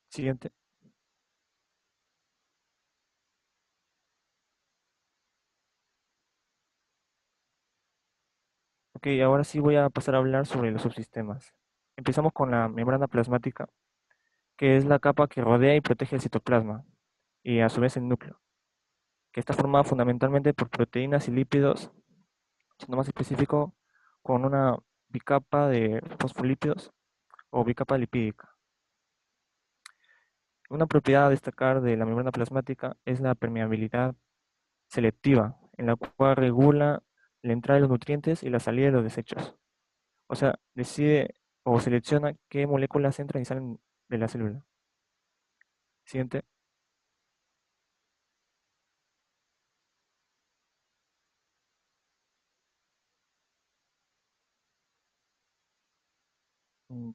Siguiente. Ok, ahora sí voy a pasar a hablar sobre los subsistemas. Empezamos con la membrana plasmática, que es la capa que rodea y protege el citoplasma, y a su vez el núcleo, que está formada fundamentalmente por proteínas y lípidos, siendo más específico, con una bicapa de fosfolípidos o bicapa lipídica. Una propiedad a destacar de la membrana plasmática es la permeabilidad selectiva, en la cual regula la entrada de los nutrientes y la salida de los desechos. O sea, decide o selecciona qué moléculas entran y salen de la célula. Siguiente.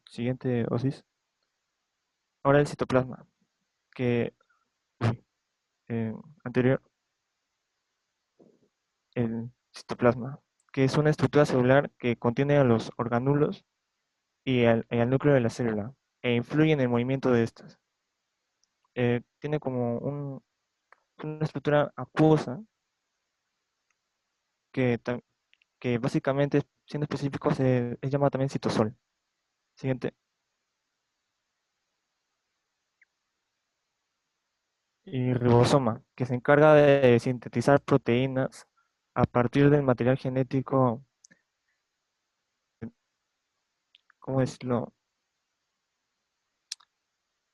Siguiente, Osis. Ahora el citoplasma, que anterior, el citoplasma, que es una estructura celular que contiene a los orgánulos y al núcleo de la célula e influye en el movimiento de estas. Tiene como una estructura acuosa que, que básicamente, siendo específicos, es llamado también citosol. Siguiente. Y ribosoma, que se encarga de sintetizar proteínas a partir del material genético, ¿cómo decirlo?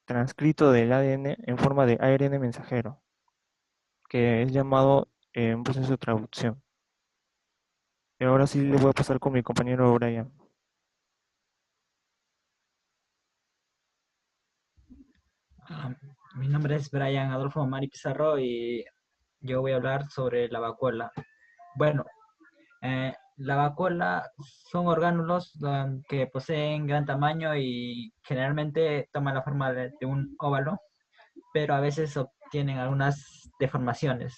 Transcrito del ADN en forma de ARN mensajero, que es llamado un proceso de traducción. Y ahora sí le voy a pasar con mi compañero Brian. Mi nombre es Brian Adolfo Mari Pizarro y yo voy a hablar sobre la vacuola. Bueno, la vacuola son orgánulos que poseen gran tamaño y generalmente toman la forma de un óvalo, pero a veces obtienen algunas deformaciones.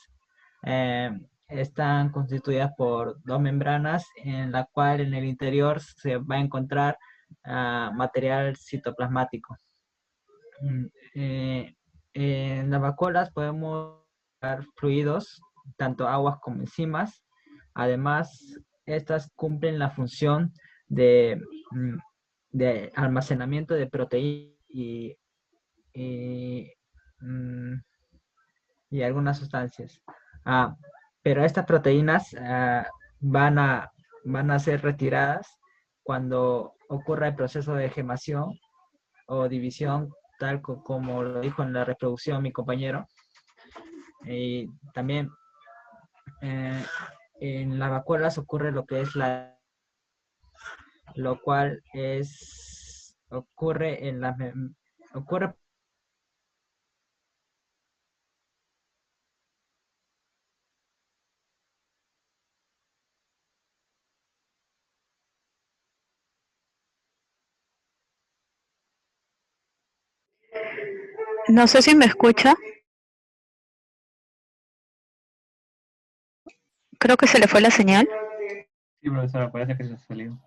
Están constituidas por dos membranas en la cual en el interior se va a encontrar material citoplasmático. En las vacuolas podemos dar fluidos, tanto aguas como enzimas. Además, estas cumplen la función de almacenamiento de proteínas y, mm, y algunas sustancias. Ah, pero estas proteínas van a ser retiradas cuando ocurra el proceso de gemación o división, tal como lo dijo en la reproducción mi compañero. Y también en las vacuolas ocurre lo que es lo cual ocurre en las ocurre. No sé si me escucha. Creo que se le fue la señal. Sí, profesora, parece que se ha salido.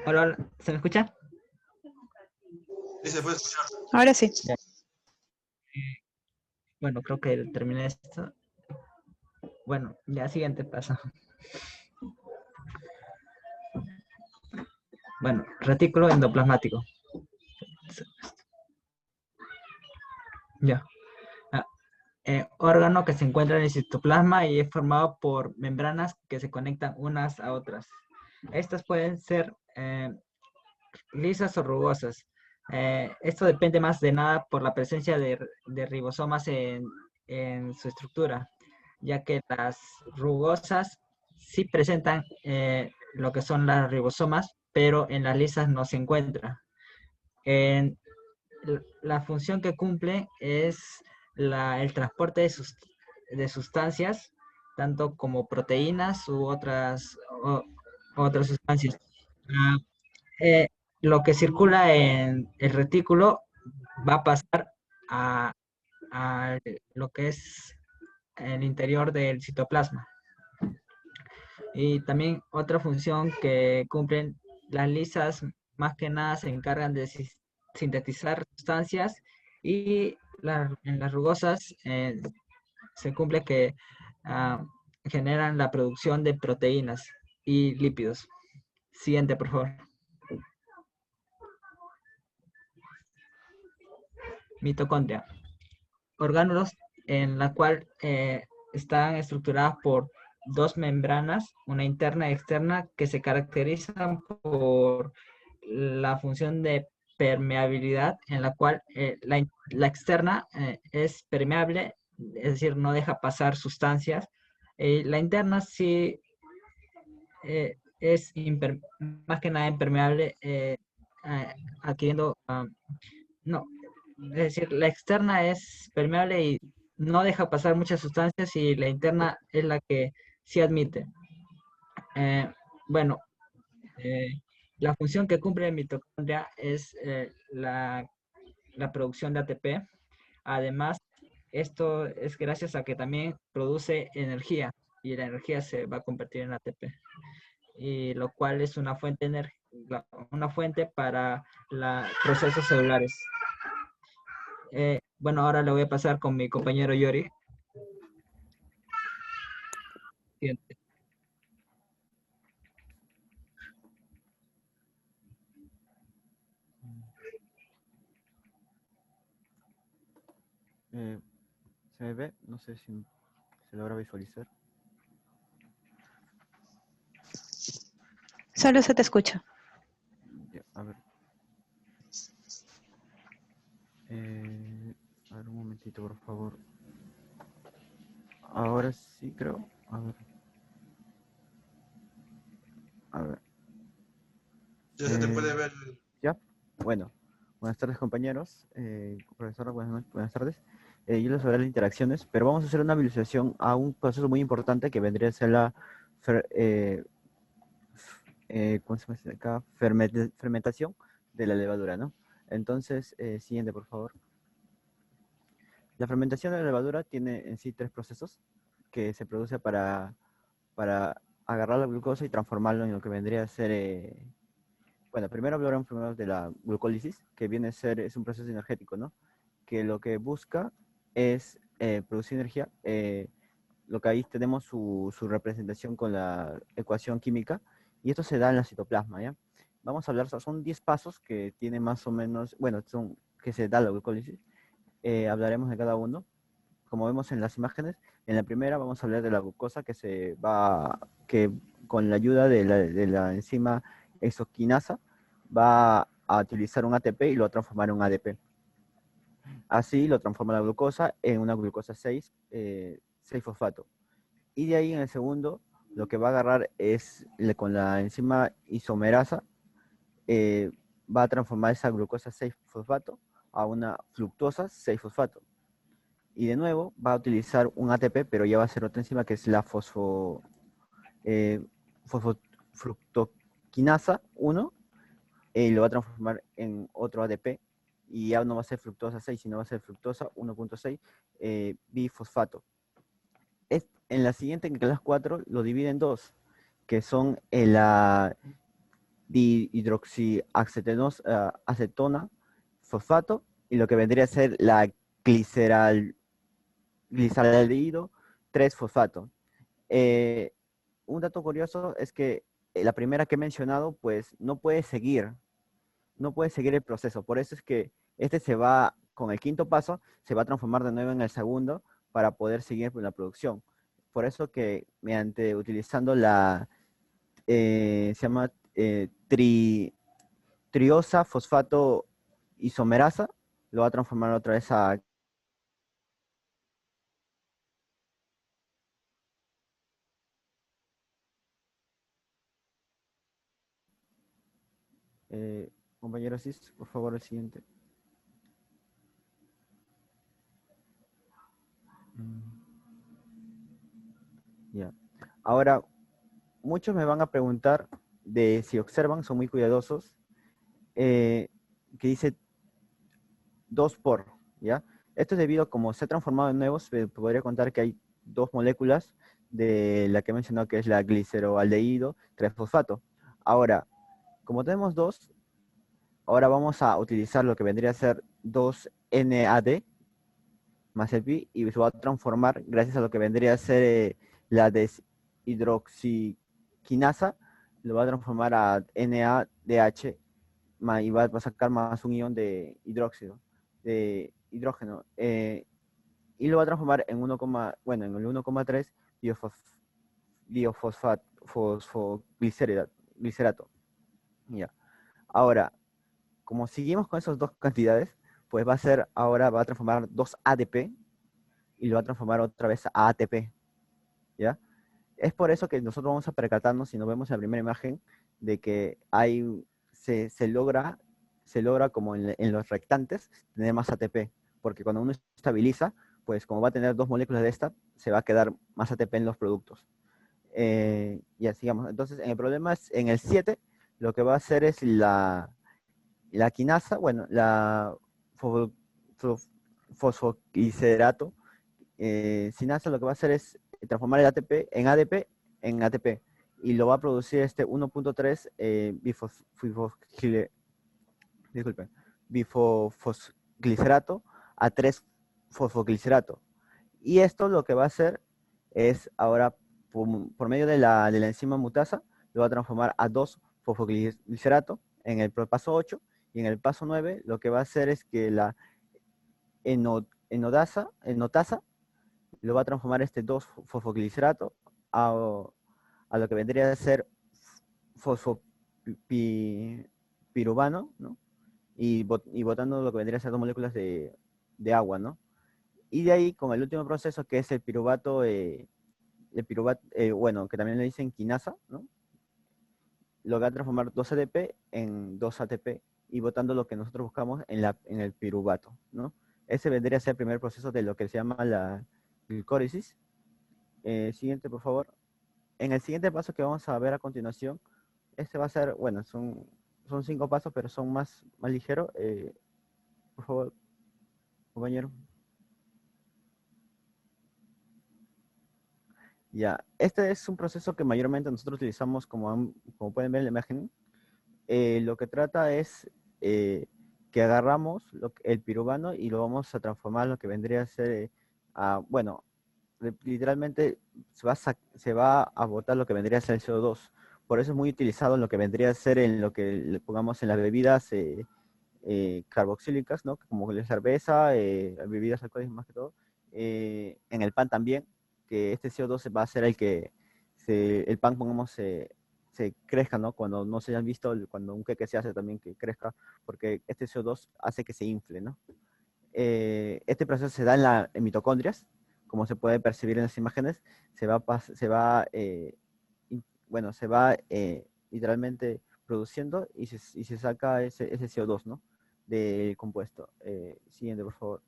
Hola, hola, ¿se me escucha? Sí, se puede escuchar. Ahora sí. Ya. Bueno, creo que terminé esto. Bueno, ya siguiente paso. Bueno, retículo endoplasmático. Ya. Órgano que se encuentra en el citoplasma y es formado por membranas que se conectan unas a otras. Estas pueden ser lisas o rugosas. Esto depende más de nada por la presencia de ribosomas en su estructura, ya que las rugosas sí presentan lo que son las ribosomas, pero en las lisas no se encuentra. La función que cumple es el transporte de sustancias, tanto como proteínas u otras sustancias. Ah, eh, lo que circula en el retículo va a pasar a lo que es el interior del citoplasma. Y también otra función que cumplen las lisas, más que nada se encargan de sintetizar sustancias y en las rugosas se cumple que generan la producción de proteínas y lípidos. Siguiente, por favor. Mitocondria. Orgánulos en la cual están estructuradas por dos membranas, una interna y externa, que se caracterizan por la función de permeabilidad, en la cual la externa es permeable, es decir, no deja pasar sustancias. La interna sí es más que nada impermeable, adquiriendo, no, es decir, la externa es permeable y no deja pasar muchas sustancias, y la interna es la que sí admite. Bueno, eh, la función que cumple la mitocondria es la producción de ATP. Además, esto es gracias a que también produce energía, y la energía se va a convertir en ATP, y lo cual es una fuente, una fuente para los procesos celulares. Bueno, ahora le voy a pasar con mi compañero Yori. Siguiente. ¿Se me ve? No sé si se logra visualizar. Solo se te escucha. Ya, a ver. A ver, un momentito, por favor. Ahora sí, creo. A ver. A ver. Ya se te puede ver. Ya. Bueno. Buenas tardes, compañeros. Profesora, buenas tardes. Yo les hablaré de las interacciones, pero vamos a hacer una visualización a un proceso muy importante que vendría a ser la ¿cómo se llama acá? Fermentación de la levadura, ¿no? Entonces, siguiente, por favor. La fermentación de la levadura tiene en sí tres procesos que se produce para agarrar la glucosa y transformarlo en lo que vendría a ser, bueno, primero hablaremos de la glucólisis, que viene a ser, es un proceso energético, ¿no? Que lo que busca es producir energía. Lo que ahí tenemos su representación con la ecuación química, y esto se da en la citoplasma, ¿ya? Vamos a hablar, son 10 pasos que tiene más o menos, bueno, son que se da la glucólisis. Hablaremos de cada uno. Como vemos en las imágenes, en la primera vamos a hablar de la glucosa que con la ayuda de la enzima hexoquinasa va a utilizar un ATP y lo va a transformar en un ADP. Así lo transforma la glucosa en una glucosa 6-fosfato. Y de ahí en el segundo, lo que va a agarrar es con la enzima isomerasa, va a transformar esa glucosa 6-fosfato a una fructosa 6-fosfato. Y de nuevo va a utilizar un ATP, pero ya va a ser otra enzima que es la fosfofructoquinasa 1, y lo va a transformar en otro ADP, y ya no va a ser fructosa 6, sino va a ser fructosa 1.6 bifosfato. En la siguiente, en las 4, lo divide en dos, que son la dihidroxiacetona fosfato y lo que vendría a ser la glicalaldehído 3-fosfato. Un dato curioso es que la primera que he mencionado, pues no puede seguir el proceso. Por eso es que este se va, con el quinto paso, se va a transformar de nuevo en el segundo para poder seguir con la producción. Por eso que utilizando se llama triosa fosfato isomerasa, lo va a transformar otra vez a compañero Cis, por favor, el siguiente. Ya. Ahora, muchos me van a preguntar de si observan, son muy cuidadosos, que dice 2 por, ¿ya? Esto es debido a como se ha transformado en nuevos, podría contar que hay dos moléculas de la que he mencionado, que es la gliceroaldehído 3-fosfato. Ahora, como tenemos dos, ahora vamos a utilizar lo que vendría a ser 2NAD más el pi, y se va a transformar gracias a lo que vendría a ser la deshidroxiquinasa, lo va a transformar a NADH, y va a sacar más un ion de hidróxido, de hidrógeno, y lo va a transformar en en el 1,3 fosfoglicerato. Ya. Ahora, como seguimos con esas dos cantidades, pues ahora va a transformar 2 ADP y lo va a transformar otra vez a ATP. ¿Ya? Es por eso que nosotros vamos a percatarnos, si nos vemos en la primera imagen, de que se logra como en los rectantes, tener más ATP, porque cuando uno estabiliza, pues como va a tener 2 moléculas de esta, se va a quedar más ATP en los productos. Y así sigamos. Entonces, en el problema es, en el 7, lo que va a hacer es la quinasa, bueno, la fosfoglicerato, sinasa lo que va a hacer es transformar el ATP en ADP en ATP y lo va a producir este 1.3 bifosglicerato a 3 fosfoglicerato. Y esto lo que va a hacer es ahora, por medio de la enzima mutasa, lo va a transformar a 2 fosfoglicerato en el paso 8, y en el paso 9 lo que va a hacer es que la enotasa lo va a transformar este 2 fosfoglicerato a lo que vendría a ser fosfopiruvano, ¿no? Y botando lo que vendría a ser 2 moléculas de agua, ¿no? Y de ahí, con el último proceso, que es el piruvato, bueno, que también le dicen quinasa, ¿no? Lo va a transformar 2 ADP en 2 ATP y botando lo que nosotros buscamos en el piruvato, ¿no? Ese vendría a ser el primer proceso de lo que se llama la glicólisis. Siguiente, por favor. En el siguiente paso que vamos a ver a continuación, este va a ser, bueno, son 5 pasos, pero son más ligeros. Por favor, compañero. Ya, este es un proceso que mayormente nosotros utilizamos, como pueden ver en la imagen. Lo que trata es que agarramos el piruvano y lo vamos a transformar en lo que vendría a ser, bueno, literalmente se va a botar lo que vendría a ser el CO2. Por eso es muy utilizado en lo que vendría a ser en lo que le pongamos en las bebidas carboxílicas, ¿no? Como la cerveza, bebidas alcohólicas más que todo. En el pan también, que este CO2 va a ser el que el pan, pongamos, se crezca, ¿no? Cuando no se hayan visto, cuando un queque se hace también que crezca, porque este CO2 hace que se infle, ¿no? Este proceso se da en mitocondrias, como se puede percibir en las imágenes. Bueno, se va literalmente produciendo y se saca ese CO2, ¿no? Del compuesto. Siguiente, por favor.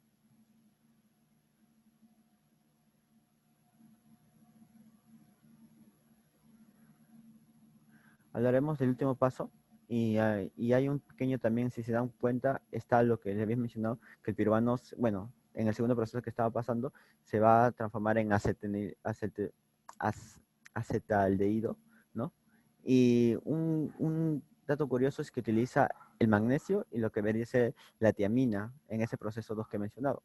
Hablaremos del último paso y hay un pequeño también, si se dan cuenta, está lo que les había mencionado, que el piruvano, bueno, en el segundo proceso que estaba pasando, se va a transformar en acetaldehído, ¿no? Y un dato curioso es que utiliza el magnesio y lo que vendría a ser la tiamina en ese proceso 2 que he mencionado.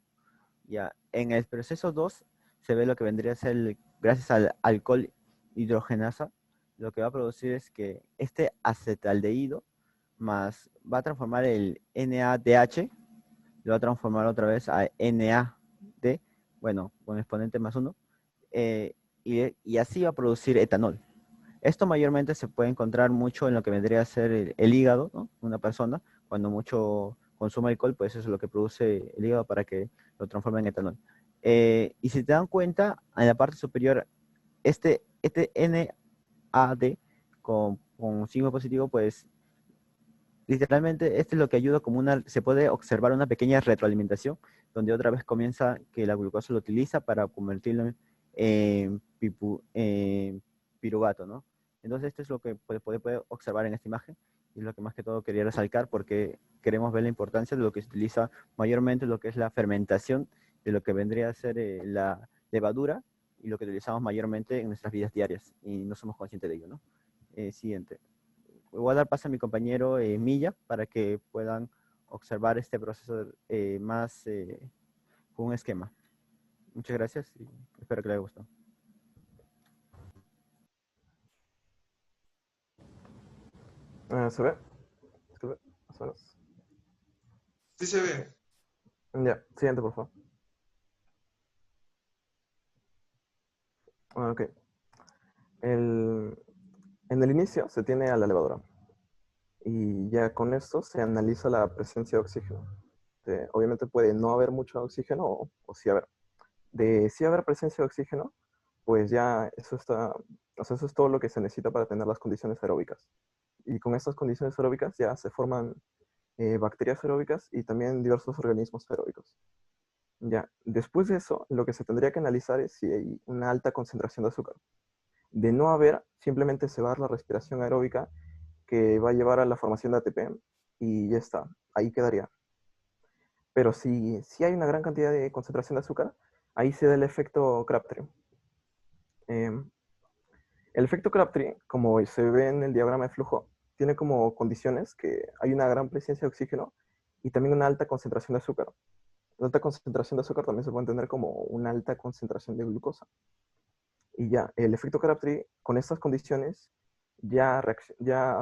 Ya, en el proceso 2 se ve lo que vendría a ser, gracias al alcohol hidrogenasa, lo que va a producir es que este acetaldehído más va a transformar el NADH, lo va a transformar otra vez a NAD, bueno, con exponente más 1, y así va a producir etanol. Esto mayormente se puede encontrar mucho en lo que vendría a ser el hígado, ¿no? Una persona, cuando mucho consume alcohol, pues eso es lo que produce el hígado para que lo transforme en etanol. Y si te dan cuenta, en la parte superior, este NAD con signo positivo, pues literalmente este es lo que ayuda como se puede observar una pequeña retroalimentación, donde otra vez comienza que la glucosa lo utiliza para convertirlo en piruvato, ¿no? Entonces esto es lo que puede observar en esta imagen, y es lo que más que todo quería resaltar, porque queremos ver la importancia de lo que se utiliza mayormente, lo que es la fermentación, de lo que vendría a ser la levadura, y lo que utilizamos mayormente en nuestras vidas diarias, y no somos conscientes de ello, ¿no? Siguiente. Voy a dar paso a mi compañero Milla para que puedan observar este proceso más con un esquema. Muchas gracias y espero que les haya gustado. ¿Se ve? ¿Se ve? Más o menos. Sí se ve. Ya, siguiente, por favor. Ok. En el inicio se tiene a la levadura y ya con esto se analiza la presencia de oxígeno. Obviamente puede no haber mucho oxígeno o sí haber. De sí haber presencia de oxígeno, pues ya eso está, o sea, eso es todo lo que se necesita para tener las condiciones aeróbicas. Y con estas condiciones aeróbicas ya se forman bacterias aeróbicas y también diversos organismos aeróbicos. Ya, después de eso, lo que se tendría que analizar es si hay una alta concentración de azúcar. De no haber, simplemente se va a dar la respiración aeróbica que va a llevar a la formación de ATP y ya está, ahí quedaría. Pero si hay una gran cantidad de concentración de azúcar, ahí se da el efecto Crabtree. El efecto Crabtree, como se ve en el diagrama de flujo, tiene como condiciones que hay una gran presencia de oxígeno y también una alta concentración de azúcar. La alta concentración de azúcar también se puede entender como una alta concentración de glucosa. Y ya, el efecto Crabtree, con estas condiciones, ya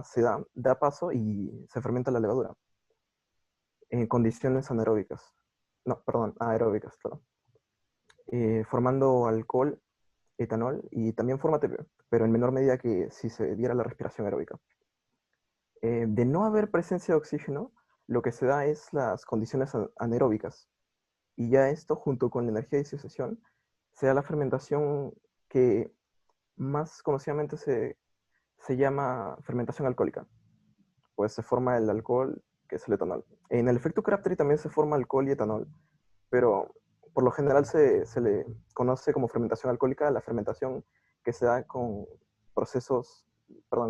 se da paso y se fermenta la levadura en condiciones anaeróbicas. No, perdón, aeróbicas, claro. Formando alcohol, etanol y también forma ATP, pero en menor medida que si se diera la respiración aeróbica. De no haber presencia de oxígeno, lo que se da es las condiciones anaeróbicas. Y ya esto, junto con la energía de disociación, se da la fermentación que más conocidamente se llama fermentación alcohólica. Pues se forma el alcohol, que es el etanol. En el efecto Crabtree también se forma alcohol y etanol, pero por lo general se le conoce como fermentación alcohólica a la fermentación que se da con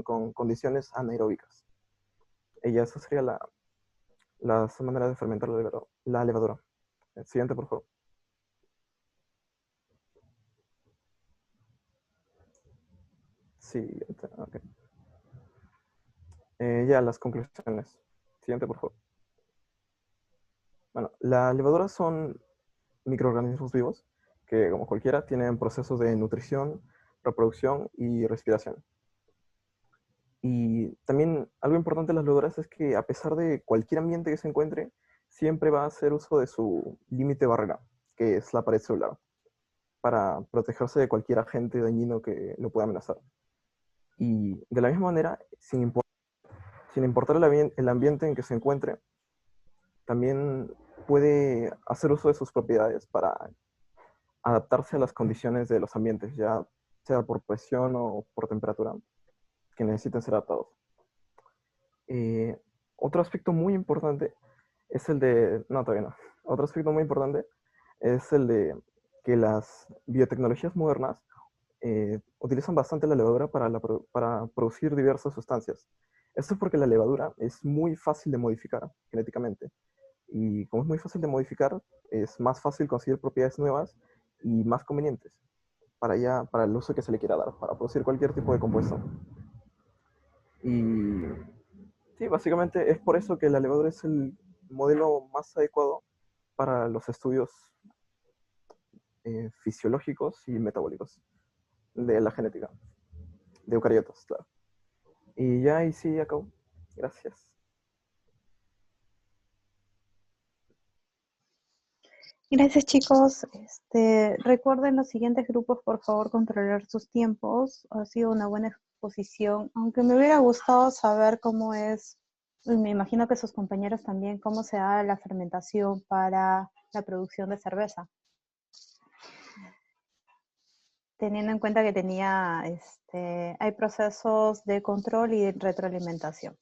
con condiciones anaeróbicas. Y esa sería la manera de fermentar la levadura. Siguiente, por favor. Siguiente, ok. Ya, las conclusiones. Siguiente, por favor. Bueno, las levaduras son microorganismos vivos que, como cualquiera, tienen procesos de nutrición, reproducción y respiración. Y también algo importante de las levaduras es que, a pesar de cualquier ambiente que se encuentre, siempre va a hacer uso de su límite barrera, que es la pared celular, para protegerse de cualquier agente dañino que lo pueda amenazar. Y de la misma manera, sin importar el ambiente en que se encuentre, también puede hacer uso de sus propiedades para adaptarse a las condiciones de los ambientes, ya sea por presión o por temperatura, que necesiten ser adaptados. Otro aspecto muy importante es el de... No, todavía no. Otro aspecto muy importante es el de que las biotecnologías modernas utilizan bastante la levadura para producir diversas sustancias. Esto es porque la levadura es muy fácil de modificar genéticamente. Y como es muy fácil de modificar, es más fácil conseguir propiedades nuevas y más convenientes para el uso que se le quiera dar, para producir cualquier tipo de compuesto. Y sí, básicamente es por eso que la levadura es el modelo más adecuado para los estudios fisiológicos y metabólicos de la genética, de eucariotas, claro. Y ya ahí sí acabo. Gracias. Gracias, chicos. Recuerden los siguientes grupos, por favor, controlar sus tiempos. Ha sido una buena exposición, aunque me hubiera gustado saber cómo es, y me imagino que sus compañeros también, cómo se da la fermentación para la producción de cerveza. Teniendo en cuenta que hay procesos de control y de retroalimentación.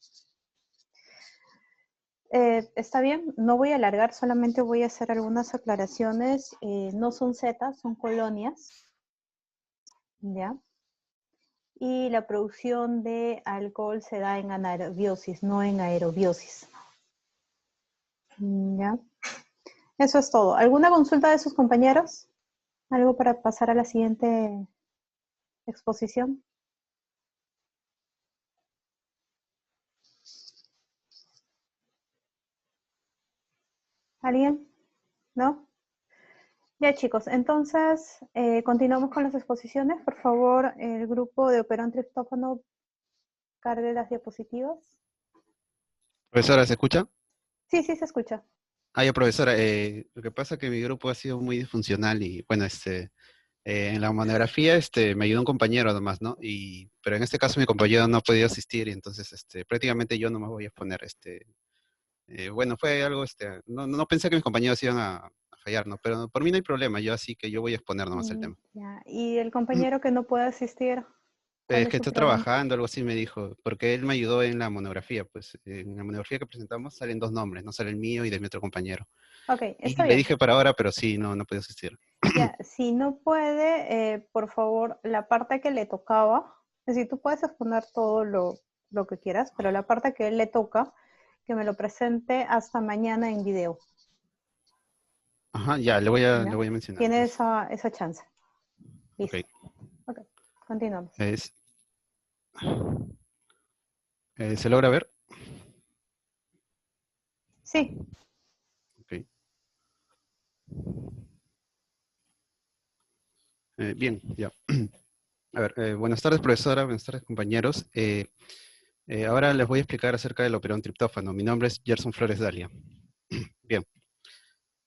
Está bien, no voy a alargar, solamente voy a hacer algunas aclaraciones. No son zetas, son colonias. ¿Ya? Y la producción de alcohol se da en anaerobiosis, no en aerobiosis. ¿Ya? Eso es todo. ¿Alguna consulta de sus compañeros? ¿Algo para pasar a la siguiente exposición? ¿Alguien? ¿No? Ya, chicos, entonces continuamos con las exposiciones. Por favor, el grupo de operón triptófano cargue las diapositivas. Profesora, ¿se escucha? Sí, sí, se escucha. Ah, ya, profesora, lo que pasa es que mi grupo ha sido muy disfuncional y, bueno, En la monografía me ayudó un compañero además, ¿no? Pero en este caso mi compañero no ha podido asistir y entonces prácticamente yo no me voy a exponer. Bueno, fue algo, no pensé que mis compañeros iban a fallar, ¿no? Pero por mí no hay problema, yo así que yo voy a exponer nomás el tema. Ya. ¿Y el compañero que no puede asistir? ¿Cuál Es es que su está problema? trabajando, algo así me dijo, porque él me ayudó en la monografía, pues en la monografía que presentamos salen dos nombres, no sale el mío y de mi otro compañero. Ok, Y está le bien. dije para ahora, pero sí, no puedo asistir. Ya, si no puede, por favor, la parte que le tocaba, es decir, tú puedes exponer todo lo que quieras, pero la parte que él le toca, que me lo presente hasta mañana en video. Ajá, ya, le voy a ¿Ya? mencionar. Tiene Entonces. esa chance. Listo. Ok. Ok, continuamos. ¿Se logra ver? Sí. Ok. Bien, ya. A ver, buenas tardes, profesora, buenas tardes, compañeros. Ahora les voy a explicar acerca del operón triptófano. Mi nombre es Gerson Flores Dalia. Bien.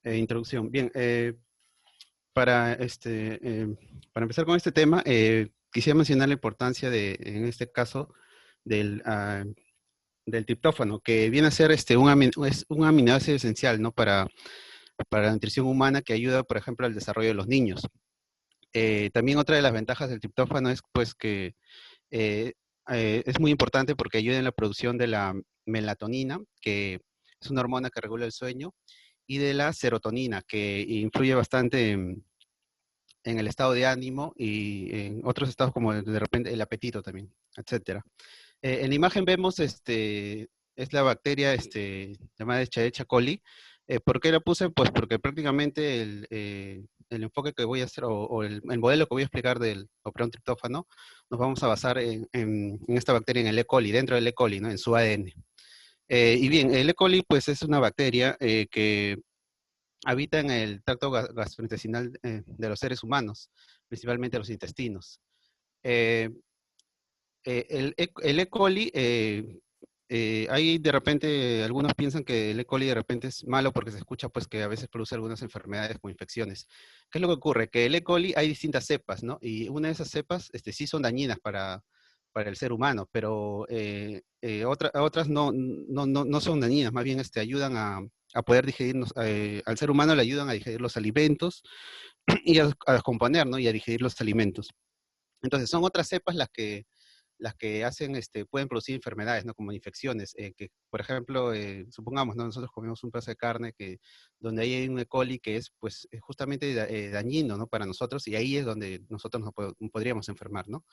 Introducción. Bien, para empezar con este tema, quisiera mencionar la importancia en este caso, del triptófano, que viene a ser es un aminoácido esencial, ¿no? Para la nutrición humana, que ayuda, por ejemplo, al desarrollo de los niños. También otra de las ventajas del triptófano es pues que es muy importante porque ayuda en la producción de la melatonina, que es una hormona que regula el sueño, y de la serotonina, que influye bastante en el estado de ánimo y en otros estados como de repente el apetito también, etcétera. En la imagen vemos, es la bacteria llamada Escherichia coli. ¿Por qué la puse? Pues porque prácticamente el enfoque que voy a hacer, o el modelo que voy a explicar del operón triptófano, nos vamos a basar en esta bacteria, en el E. coli, dentro del E. coli, ¿no? En su ADN. Y bien, el E. coli, pues es una bacteria que habita en el tracto gastrointestinal de los seres humanos, principalmente los intestinos. El E. coli, ahí de repente algunos piensan que el E. coli de repente es malo porque se escucha pues que a veces produce algunas enfermedades como infecciones. ¿Qué es lo que ocurre? Que el E. coli hay distintas cepas, ¿no? Y una de esas cepas sí son dañinas para el ser humano, pero otras no son dañinas, más bien ayudan a poder digerirnos, al ser humano le ayudan a digerir los alimentos y a descomponer, ¿no? Y a digerir los alimentos. Entonces son otras cepas las que hacen, pueden producir enfermedades, ¿no? Como infecciones, que, por ejemplo, supongamos, ¿no? Nosotros comemos un pedazo de carne donde hay un E. coli que es, pues, justamente dañino, ¿no? Para nosotros, y ahí es donde nosotros nos podríamos enfermar, ¿no?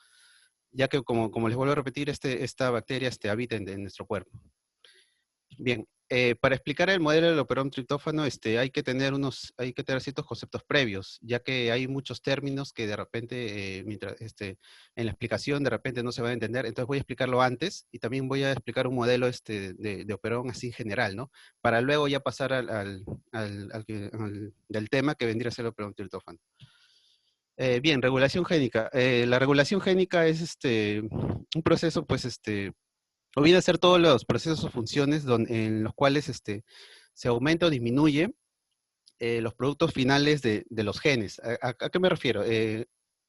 Ya que, como les vuelvo a repetir, esta bacteria habita en nuestro cuerpo. Bien, para explicar el modelo del operón triptófano, hay que tener ciertos conceptos previos, ya que hay muchos términos que de repente, mientras en la explicación de repente no se va a entender. Entonces voy a explicarlo antes y también voy a explicar un modelo de operón así general, ¿no? Para luego ya pasar del tema que vendría a ser el operón triptófano. Bien, regulación génica. La regulación génica es un proceso, pues, o viene a ser todos los procesos o funciones en los cuales se aumenta o disminuye los productos finales de los genes. ¿A qué me refiero? En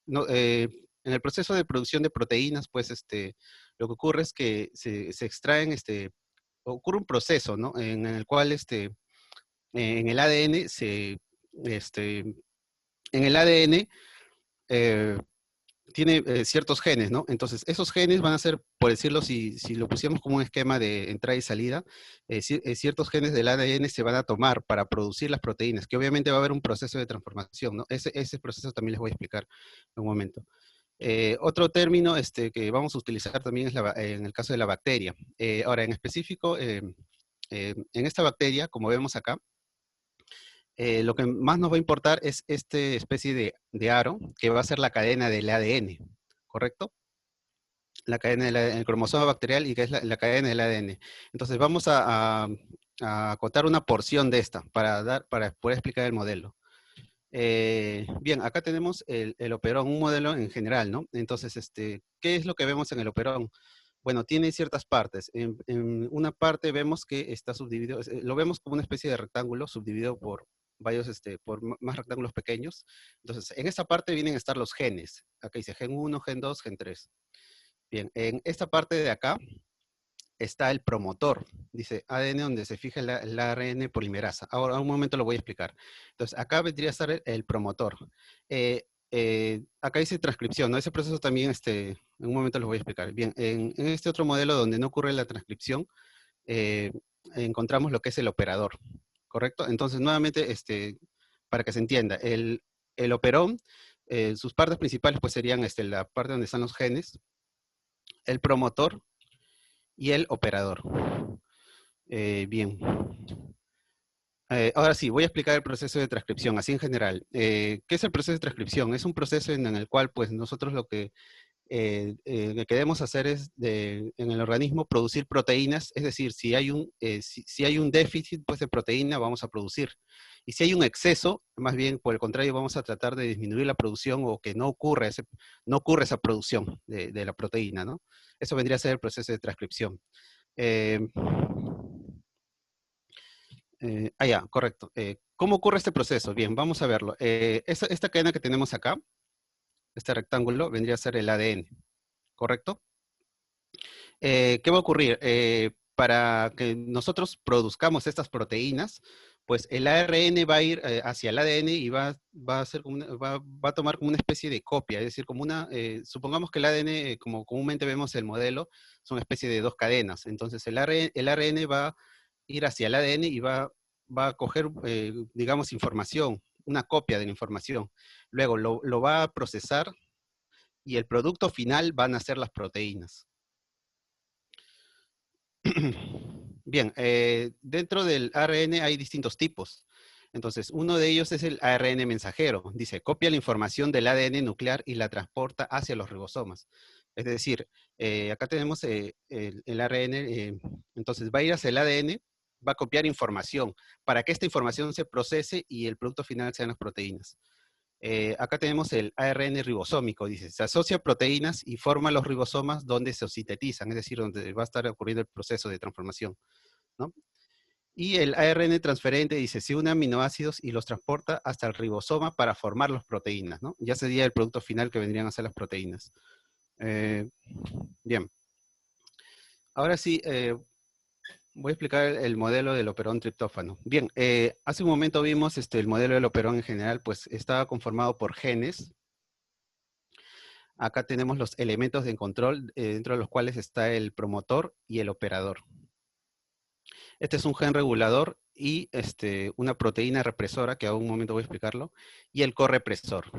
el proceso de producción de proteínas, pues lo que ocurre es que se extraen, ocurre un proceso, ¿no? En el cual en el ADN tiene ciertos genes, ¿no? Entonces, esos genes van a ser, por decirlo, si lo pusiéramos como un esquema de entrada y salida, ciertos genes del ADN se van a tomar para producir las proteínas, que obviamente va a haber un proceso de transformación, ¿no? Ese proceso también les voy a explicar en un momento. Otro término que vamos a utilizar también es en el caso de la bacteria. Ahora, en específico, en esta bacteria, como vemos acá, lo que más nos va a importar es esta especie de aro, que va a ser la cadena del ADN, ¿correcto? La cadena del cromosoma bacterial y que es la cadena del ADN. Entonces vamos a acotar una porción de esta para poder explicar el modelo. Bien, acá tenemos el operón, un modelo en general, ¿no? Entonces, ¿qué es lo que vemos en el operón? Bueno, tiene ciertas partes. En una parte vemos que está subdividido, lo vemos como una especie de rectángulo subdividido por por más rectángulos pequeños. Entonces, en esta parte vienen a estar los genes. Acá dice gen 1, gen 2, gen 3. Bien, en esta parte de acá está el promotor. Dice ADN donde se fija el ARN polimerasa. Ahora, un momento lo voy a explicar. Entonces, acá vendría a estar el promotor. Acá dice transcripción, ¿no? Ese proceso también, en un momento lo voy a explicar. Bien, en este otro modelo donde no ocurre la transcripción, encontramos lo que es el operador, ¿correcto? Entonces, nuevamente, para que se entienda, el operón, sus partes principales pues serían la parte donde están los genes, el promotor y el operador. Bien. Ahora sí, voy a explicar el proceso de transcripción, así en general. ¿Qué es el proceso de transcripción? Es un proceso en el cual pues nosotros lo que debemos hacer es en el organismo producir proteínas, es decir, si hay un déficit pues, de proteína, vamos a producir. Y si hay un exceso, más bien por el contrario, vamos a tratar de disminuir la producción o que no ocurra esa producción de la proteína, ¿no? Eso vendría a ser el proceso de transcripción. Ya, correcto. ¿Cómo ocurre este proceso? Bien, vamos a verlo. Esta cadena que tenemos acá, este rectángulo, vendría a ser el ADN. ¿Correcto? ¿Qué va a ocurrir? Para que nosotros produzcamos estas proteínas, pues el ARN va a ir hacia el ADN y va a tomar como una especie de copia, es decir, supongamos que el ADN, como comúnmente vemos el modelo, es una especie de dos cadenas. Entonces el ARN va a ir hacia el ADN y va a coger, digamos, información, una copia de la información. Luego lo va a procesar y el producto final van a ser las proteínas. Bien, dentro del ARN hay distintos tipos. Entonces, uno de ellos es el ARN mensajero. Dice, copia la información del ADN nuclear y la transporta hacia los ribosomas. Es decir, acá tenemos el ARN, entonces va a ir hacia el ADN, va a copiar información para que esta información se procese y el producto final sean las proteínas. Acá tenemos el ARN ribosómico, dice, se asocia a proteínas y forma los ribosomas donde se sintetizan, es decir, donde va a estar ocurriendo el proceso de transformación, ¿no? Y el ARN transferente dice, se une a aminoácidos y los transporta hasta el ribosoma para formar las proteínas, ¿no? Ya sería el producto final que vendrían a ser las proteínas. Bien. Ahora sí, voy a explicar el modelo del operón triptófano. Bien, hace un momento vimos el modelo del operón en general, pues estaba conformado por genes. Acá tenemos los elementos de control, dentro de los cuales está el promotor y el operador. Este es un gen regulador y una proteína represora, que a un momento voy a explicarlo, y el correpresor.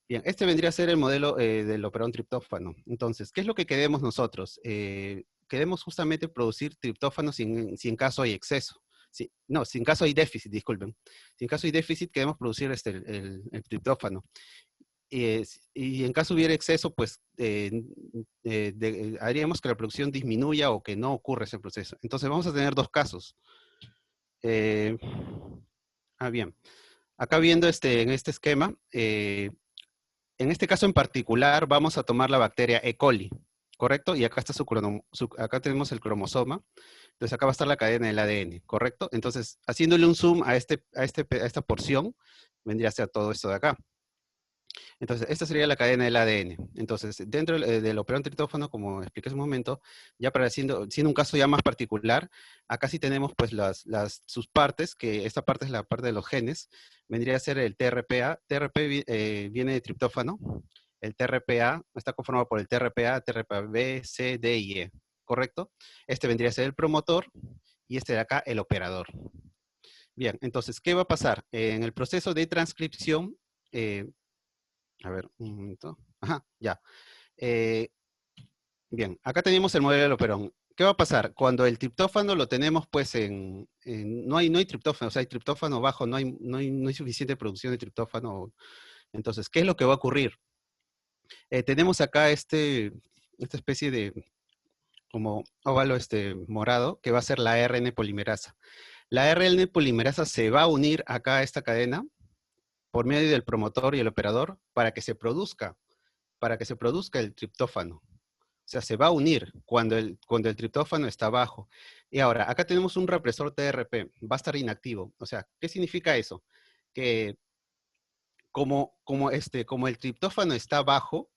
Bien, este vendría a ser el modelo del operón triptófano. Entonces, ¿qué es lo que queremos nosotros? Queremos justamente producir triptófano si en caso hay exceso. Si en caso hay déficit, disculpen. Si en caso hay déficit, queremos producir el triptófano. Y en caso hubiera exceso, pues haríamos que la producción disminuya o que no ocurra ese proceso. Entonces vamos a tener dos casos. Bien. Acá viendo en este esquema, en este caso en particular vamos a tomar la bacteria E. coli, ¿correcto? Y acá está acá tenemos el cromosoma. Entonces acá va a estar la cadena del ADN, ¿correcto? Entonces, haciéndole un zoom a esta porción, vendría a ser todo esto de acá. Entonces, esta sería la cadena del ADN. Entonces, dentro del operón triptófano, como expliqué hace un momento, ya siendo un caso ya más particular, acá sí tenemos pues sus partes, que esta parte es la parte de los genes, vendría a ser el TRPA. TRP viene de triptófano. El TRPA está conformado por el TRPA, TRPB, C, D y E, ¿correcto? Este vendría a ser el promotor y este de acá el operador. Bien, entonces, ¿qué va a pasar? En el proceso de transcripción, a ver, un momento. Ajá, ya. Bien, acá tenemos el modelo del operón. ¿Qué va a pasar? Cuando el triptófano lo tenemos, pues, no hay triptófano, o sea, hay triptófano bajo, no hay suficiente producción de triptófano. Entonces, ¿qué es lo que va a ocurrir? Tenemos acá esta especie de, como óvalo morado, que va a ser la ARN polimerasa. La ARN polimerasa se va a unir acá a esta cadena, por medio del promotor y el operador para que se produzca el triptófano. O sea, se va a unir cuando el triptófano está bajo. Y ahora, acá tenemos un represor TRP, va a estar inactivo. O sea, ¿qué significa eso? que como el triptófano está bajo,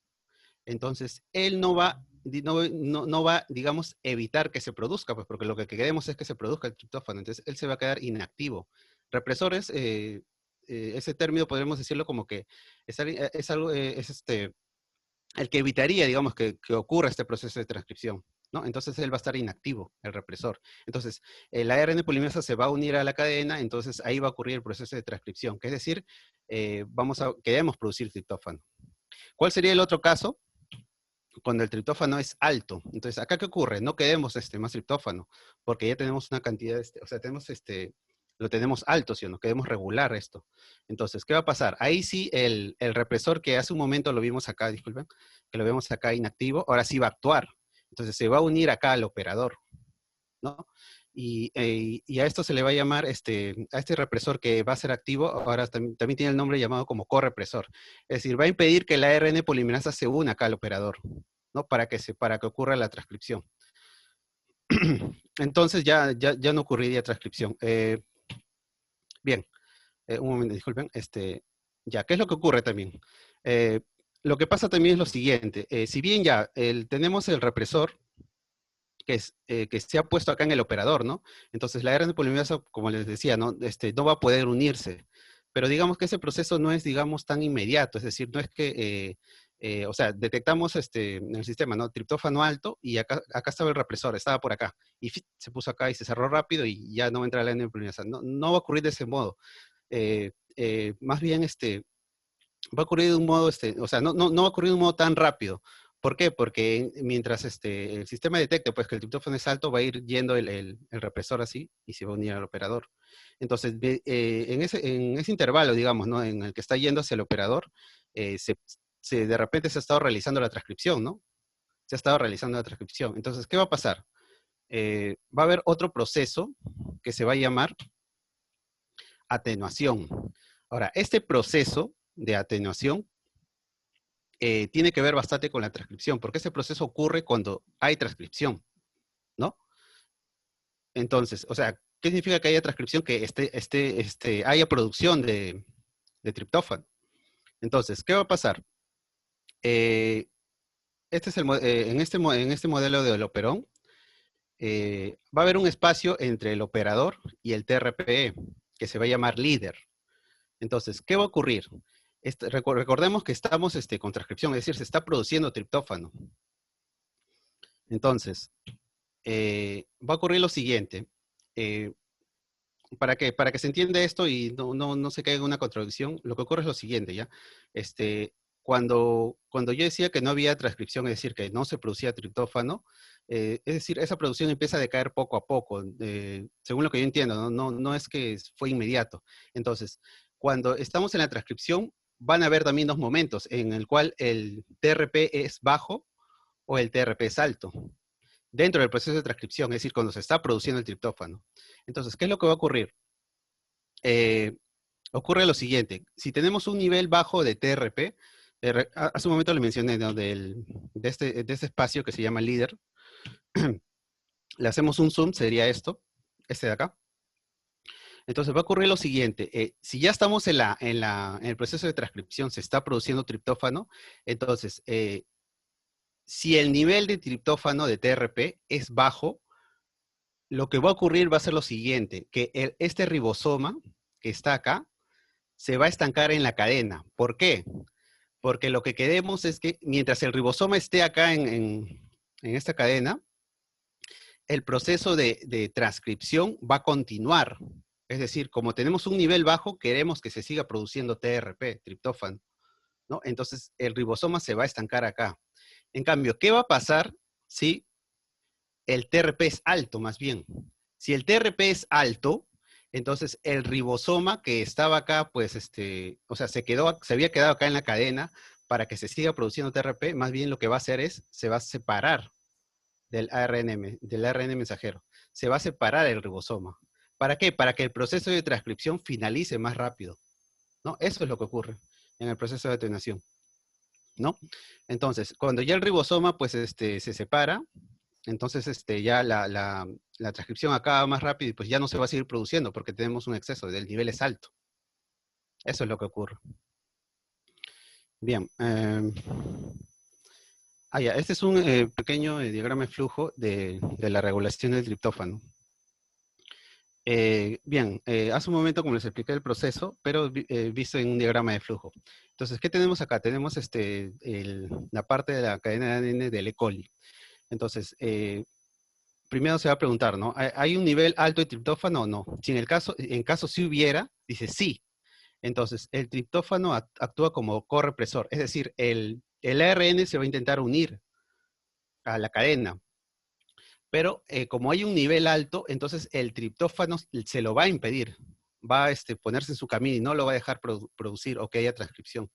entonces él no va, digamos, evitar que se produzca, pues porque lo que queremos es que se produzca el triptófano, entonces él se va a quedar inactivo. Represores, ese término podríamos decirlo como que es el que evitaría, digamos, que ocurra este proceso de transcripción, ¿no? Entonces él va a estar inactivo, el represor. Entonces, la ARN polimerasa se va a unir a la cadena, entonces ahí va a ocurrir el proceso de transcripción, que es decir, queremos producir triptófano. ¿Cuál sería el otro caso? Cuando el triptófano es alto. Entonces, ¿acá qué ocurre? No queremos más triptófano, porque ya tenemos una cantidad, o sea, lo tenemos alto, ¿sí o no? Queremos regular esto. Entonces, ¿qué va a pasar? Ahí sí el represor que hace un momento lo vimos acá, disculpen, que lo vemos acá inactivo, ahora sí va a actuar. Entonces, se va a unir acá al operador, ¿no? Y a esto se le va a llamar, a este represor que va a ser activo, ahora también tiene el nombre llamado como correpresor. Es decir, va a impedir que la ARN polimerasa se una acá al operador, ¿no? Para que ocurra la transcripción. Entonces ya no ocurriría transcripción. Bien, un momento, disculpen. Ya, ¿qué es lo que ocurre también? Lo que pasa también es lo siguiente. Si bien ya tenemos el represor, que se ha puesto acá en el operador, ¿no? Entonces la ARN polimerasa, como les decía, ¿no? No va a poder unirse. Pero digamos que ese proceso no es, digamos, tan inmediato. Es decir, no es que, o sea, detectamos en el sistema, ¿no? Triptófano alto y acá estaba el represor, estaba por acá. Y se puso acá y se cerró rápido y ya no va a entrar la ARN polimerasa. No va a ocurrir de ese modo. Más bien, va a ocurrir de un modo, o sea, no va a ocurrir de un modo tan rápido. ¿Por qué? Porque mientras el sistema detecte pues, que el triptófano es alto, va a ir yendo el represor así y se va a unir al operador. Entonces, en ese intervalo, digamos, ¿no? En el que está yendo hacia el operador, de repente se ha estado realizando la transcripción, ¿no? Se ha estado realizando la transcripción. Entonces, ¿qué va a pasar? Va a haber otro proceso que se va a llamar atenuación. Ahora, este proceso de atenuación tiene que ver bastante con la transcripción, porque ese proceso ocurre cuando hay transcripción, ¿no? Entonces, o sea, ¿qué significa que haya transcripción? Que haya producción de triptófano. Entonces, ¿qué va a pasar? En este modelo del operón, va a haber un espacio entre el operador y el TRPE, que se va a llamar líder. Entonces, ¿qué va a ocurrir? Recordemos que estamos con transcripción, es decir, se está produciendo triptófano. Entonces, va a ocurrir lo siguiente. Para que se entienda esto y no se caiga en una contradicción, lo que ocurre es lo siguiente, ¿ya? Cuando yo decía que no había transcripción, es decir, que no se producía triptófano, es decir, esa producción empieza a decaer poco a poco, según lo que yo entiendo, no es que fue inmediato. Entonces, cuando estamos en la transcripción, van a haber también dos momentos en el cual el TRP es bajo o el TRP es alto, dentro del proceso de transcripción, es decir, cuando se está produciendo el triptófano. Entonces, ¿qué es lo que va a ocurrir? Ocurre lo siguiente, si tenemos un nivel bajo de TRP, hace un momento le mencioné, ¿no? de este espacio que se llama líder, le hacemos un zoom, sería esto, este de acá. Entonces va a ocurrir lo siguiente, si ya estamos en el proceso de transcripción, se está produciendo triptófano, entonces, si el nivel de triptófano de TRP es bajo, lo que va a ocurrir va a ser lo siguiente, que este ribosoma que está acá, se va a estancar en la cadena. ¿Por qué? Porque lo que queremos es que mientras el ribosoma esté acá en esta cadena, el proceso de transcripción va a continuar. Es decir, como tenemos un nivel bajo, queremos que se siga produciendo TRP, triptófano, ¿no? Entonces, el ribosoma se va a estancar acá. En cambio, ¿qué va a pasar si el TRP es alto, más bien? Si el TRP es alto, entonces el ribosoma que estaba acá, pues, o sea, se había quedado acá en la cadena para que se siga produciendo TRP, más bien lo que va a hacer es, se va a separar del ARN mensajero. Se va a separar el ribosoma. ¿Para qué? Para que el proceso de transcripción finalice más rápido, ¿no? Eso es lo que ocurre en el proceso de atenuación, ¿no? Entonces, cuando ya el ribosoma, pues, se separa, entonces, ya la transcripción acaba más rápido y pues ya no se va a seguir produciendo porque tenemos un exceso, el nivel es alto, Eso es lo que ocurre. Bien. Ya, este es un pequeño diagrama de flujo de la regulación del triptófano. Bien, hace un momento como les expliqué el proceso, pero visto en un diagrama de flujo. Entonces, ¿qué tenemos acá? Tenemos la parte de la cadena de ADN del E. coli. Entonces, primero se va a preguntar, ¿no? ¿Hay un nivel alto de triptófano o no? Si en caso si hubiera, dice sí. Entonces, el triptófano actúa como correpresor, es decir, el ARN se va a intentar unir a la cadena. Pero como hay un nivel alto, entonces el triptófano se lo va a impedir. Va a ponerse en su camino y no lo va a dejar producir o que haya transcripción.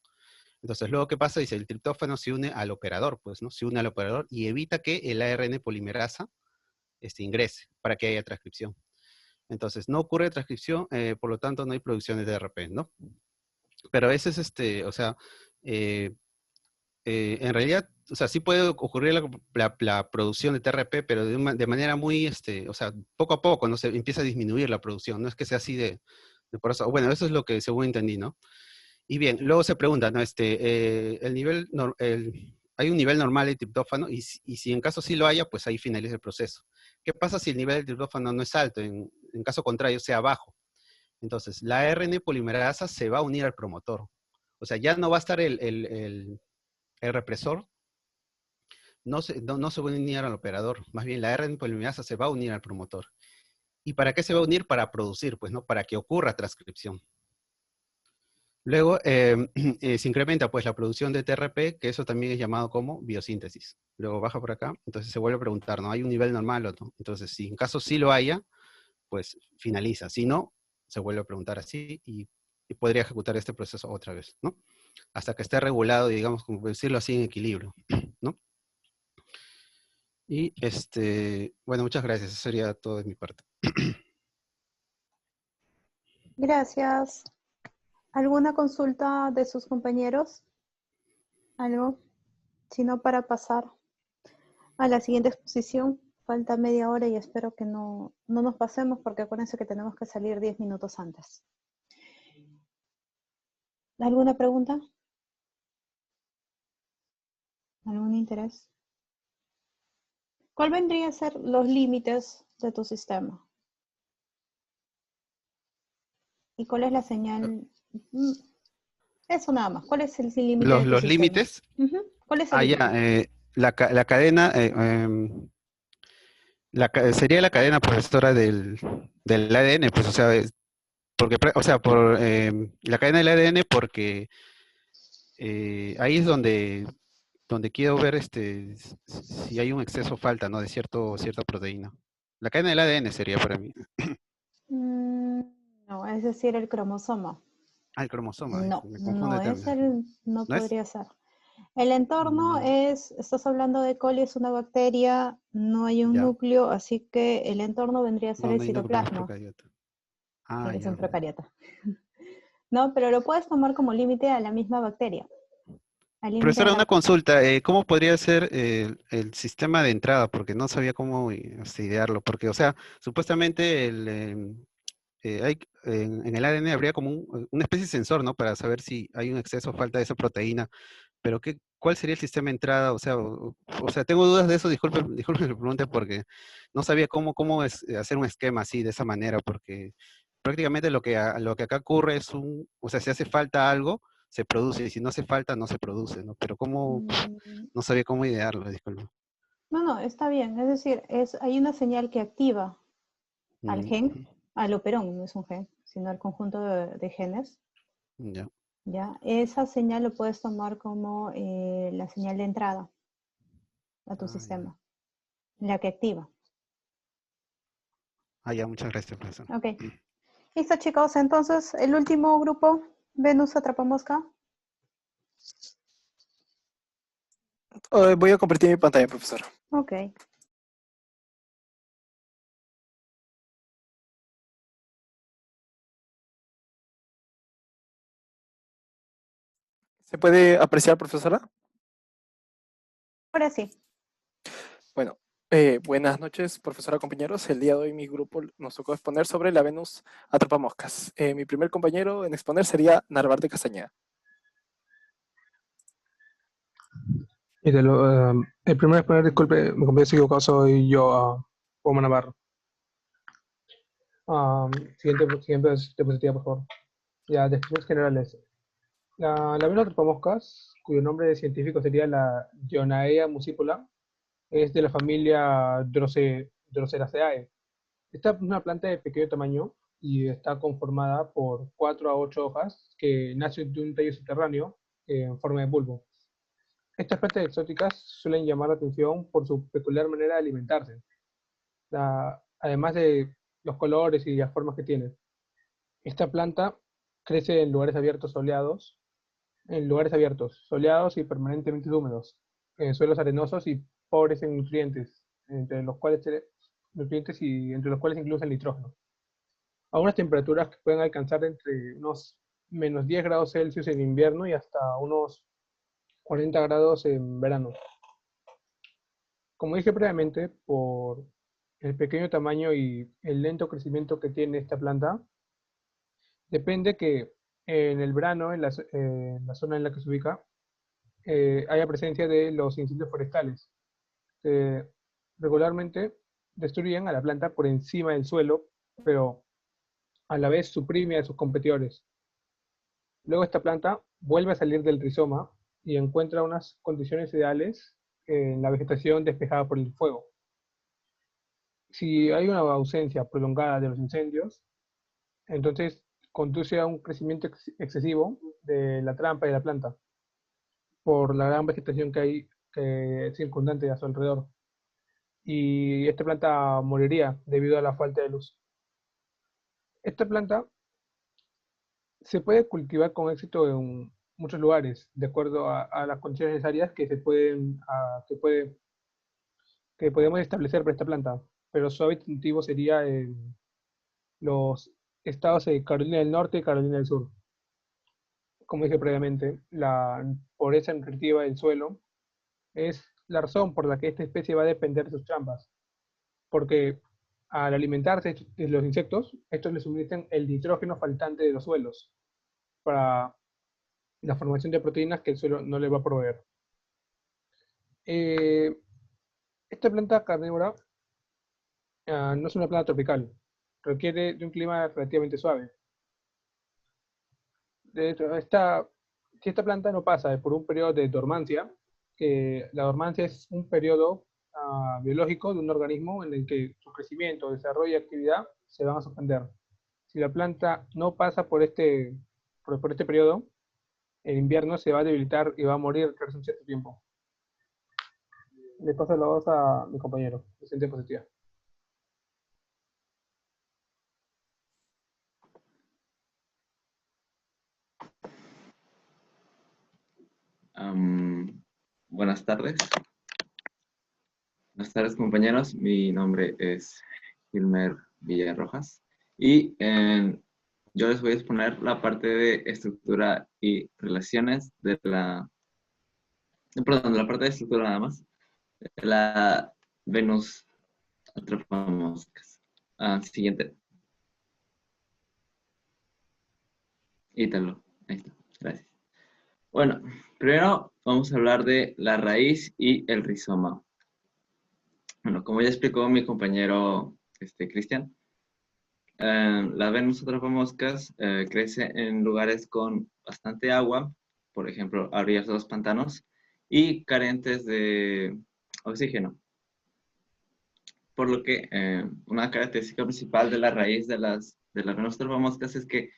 Entonces, luego, ¿qué pasa? Dice, el triptófano se une al operador, pues, ¿no? Se une al operador y evita que el ARN polimerasa ingrese para que haya transcripción. Entonces, no ocurre transcripción, por lo tanto, no hay producción de TRP, ¿no? Pero ese es, o sea, en realidad, o sea, sí puede ocurrir la producción de TRP, pero de manera muy, o sea, poco a poco, ¿no? Se empieza a disminuir la producción, no es que sea así por eso. Bueno, eso es lo que según entendí, ¿no? Y bien, luego se pregunta, ¿no? Hay un nivel normal de triptófano y si en caso sí lo haya, pues ahí finaliza el proceso. ¿Qué pasa si el nivel de triptófano no es alto? En caso contrario, sea bajo. Entonces, la ARN polimerasa se va a unir al promotor. O sea, ya no va a estar el represor, no se va a unir al operador. Más bien, la ARN polimerasa se va a unir al promotor. ¿Y para qué se va a unir? Para producir, pues, ¿no? Para que ocurra transcripción. Luego se incrementa pues la producción de TRP, que eso también es llamado como biosíntesis. Luego baja por acá, entonces se vuelve a preguntar, ¿no? ¿Hay un nivel normal o no? Entonces, si en caso sí lo haya, pues finaliza. Si no, se vuelve a preguntar así y podría ejecutar este proceso otra vez, ¿no? Hasta que esté regulado, digamos, como decirlo así, en equilibrio, ¿no? Y bueno, muchas gracias. Eso sería todo de mi parte. Gracias. ¿Alguna consulta de sus compañeros? ¿Algo? Si no, para pasar a la siguiente exposición. Falta media hora y espero que no nos pasemos porque acuérdense que tenemos que salir 10 minutos antes. ¿Alguna pregunta? ¿Algún interés? ¿Cuál vendría a ser los límites de tu sistema? ¿Y cuál es la señal? Eso nada más. ¿Cuál es el límite de tu Los sistema? límites. ¿Cuál es el límite? La cadena, sería la cadena profesora del ADN, pues, o sea, por la cadena del ADN, porque ahí es donde quiero ver si hay un exceso o falta, ¿no? De cierta proteína. La cadena del ADN sería para mí. No, es decir, el cromosoma. El cromosoma. No, Me confundo no de es términos. no ¿No es? podría ser. El entorno estás hablando de coli, es una bacteria, no hay un Ya. núcleo, así que el entorno vendría a ser el No hay núcleo, es citoplasma. procariota. Eres Ya. un procariota. No, pero lo puedes tomar como límite a la misma bacteria. Al límite de Profesora, la una consulta. ¿Cómo podría ser el sistema de entrada? Porque no sabía cómo idearlo. Porque, o sea, supuestamente en el ADN habría como una especie de sensor, ¿no? Para saber si hay un exceso o falta de esa proteína. Pero ¿cuál sería el sistema de entrada? O sea, tengo dudas de eso. Disculpe que lo pregunte porque no sabía cómo hacer un esquema así, de esa manera. Porque prácticamente lo que acá ocurre es o sea, si hace falta algo, se produce, y si no hace falta, no se produce, ¿no? Pero no sabía cómo idearlo, disculpe. No, está bien. Es decir, hay una señal que activa al gen, al operón, no es un gen, sino al conjunto de genes. Ya. ¿Ya? Esa señal lo puedes tomar como la señal de entrada a tu sistema, la que activa. Ya, muchas gracias, profesor. Ok. Listo, chicos. Entonces, el último grupo, Venus Atrapamosca. Voy a compartir mi pantalla, profesor. Ok. ¿Se puede apreciar, profesora? Ahora sí. Bueno, Buenas noches, profesora, compañeros. El día de hoy mi grupo nos tocó exponer sobre la Venus atrapamoscas. Mi primer compañero en exponer sería Narvarte Castañeda. El primer exponer, disculpe, mi compañero se equivocó, soy yo, Omar Navarro. Siguiente diapositiva, por favor. Ya, descripciones generales. La Venus atrapamoscas, cuyo nombre científico sería la Dionaea muscipula, es de la familia Droseraceae. Esta es una planta de pequeño tamaño y está conformada por 4 a 8 hojas que nacen de un tallo subterráneo en forma de bulbo. Estas plantas exóticas suelen llamar la atención por su peculiar manera de alimentarse, además de los colores y las formas que tiene. Esta planta crece en lugares abiertos soleados y permanentemente húmedos, en suelos arenosos y pobres en nutrientes, entre los cuales incluye el nitrógeno. A unas temperaturas que pueden alcanzar entre unos menos 10 grados Celsius en invierno y hasta unos 40 grados en verano. Como dije previamente, por el pequeño tamaño y el lento crecimiento que tiene esta planta, depende que en el verano, en la zona en la que se ubica, haya presencia de los incendios forestales, que regularmente destruyen a la planta por encima del suelo, pero a la vez suprime a sus competidores. Luego esta planta vuelve a salir del rizoma y encuentra unas condiciones ideales en la vegetación despejada por el fuego. Si hay una ausencia prolongada de los incendios, entonces conduce a un crecimiento excesivo de la trampa y de la planta por la gran vegetación que hay circundante a su alrededor. Y esta planta moriría debido a la falta de luz. Esta planta se puede cultivar con éxito en muchos lugares, de acuerdo a las condiciones necesarias que podemos establecer para esta planta, pero su hábitat nativo sería en los estados de Carolina del Norte y Carolina del Sur. Como dije previamente, la pobreza nutritiva del suelo es la razón por la que esta especie va a depender de sus trampas, porque al alimentarse de los insectos, estos le suministran el nitrógeno faltante de los suelos para la formación de proteínas que el suelo no le va a proveer. Esta planta carnívora no es una planta tropical, requiere de un clima relativamente suave. De hecho, si esta planta no pasa por un periodo de dormancia, que la dormancia es un periodo biológico de un organismo en el que su crecimiento, desarrollo y actividad se van a suspender. Si la planta no pasa por este periodo, en invierno se va a debilitar y va a morir tras un cierto tiempo. Le paso la voz a mi compañero, siguiente diapositiva. Buenas tardes. Buenas tardes, compañeros. Mi nombre es Gilmer Villarrojas y yo les voy a exponer la parte de estructura y relaciones de la parte de estructura nada más, de la Venus atrapamoscas. Siguiente. Ítalo. Ahí está. Gracias. Bueno, primero vamos a hablar de la raíz y el rizoma. Bueno, como ya explicó mi compañero Cristian, la Venus atrapamoscas crece en lugares con bastante agua, por ejemplo, a orillas de los pantanos, y carentes de oxígeno. Por lo que una característica principal de la raíz de las Venus atrapamoscas es que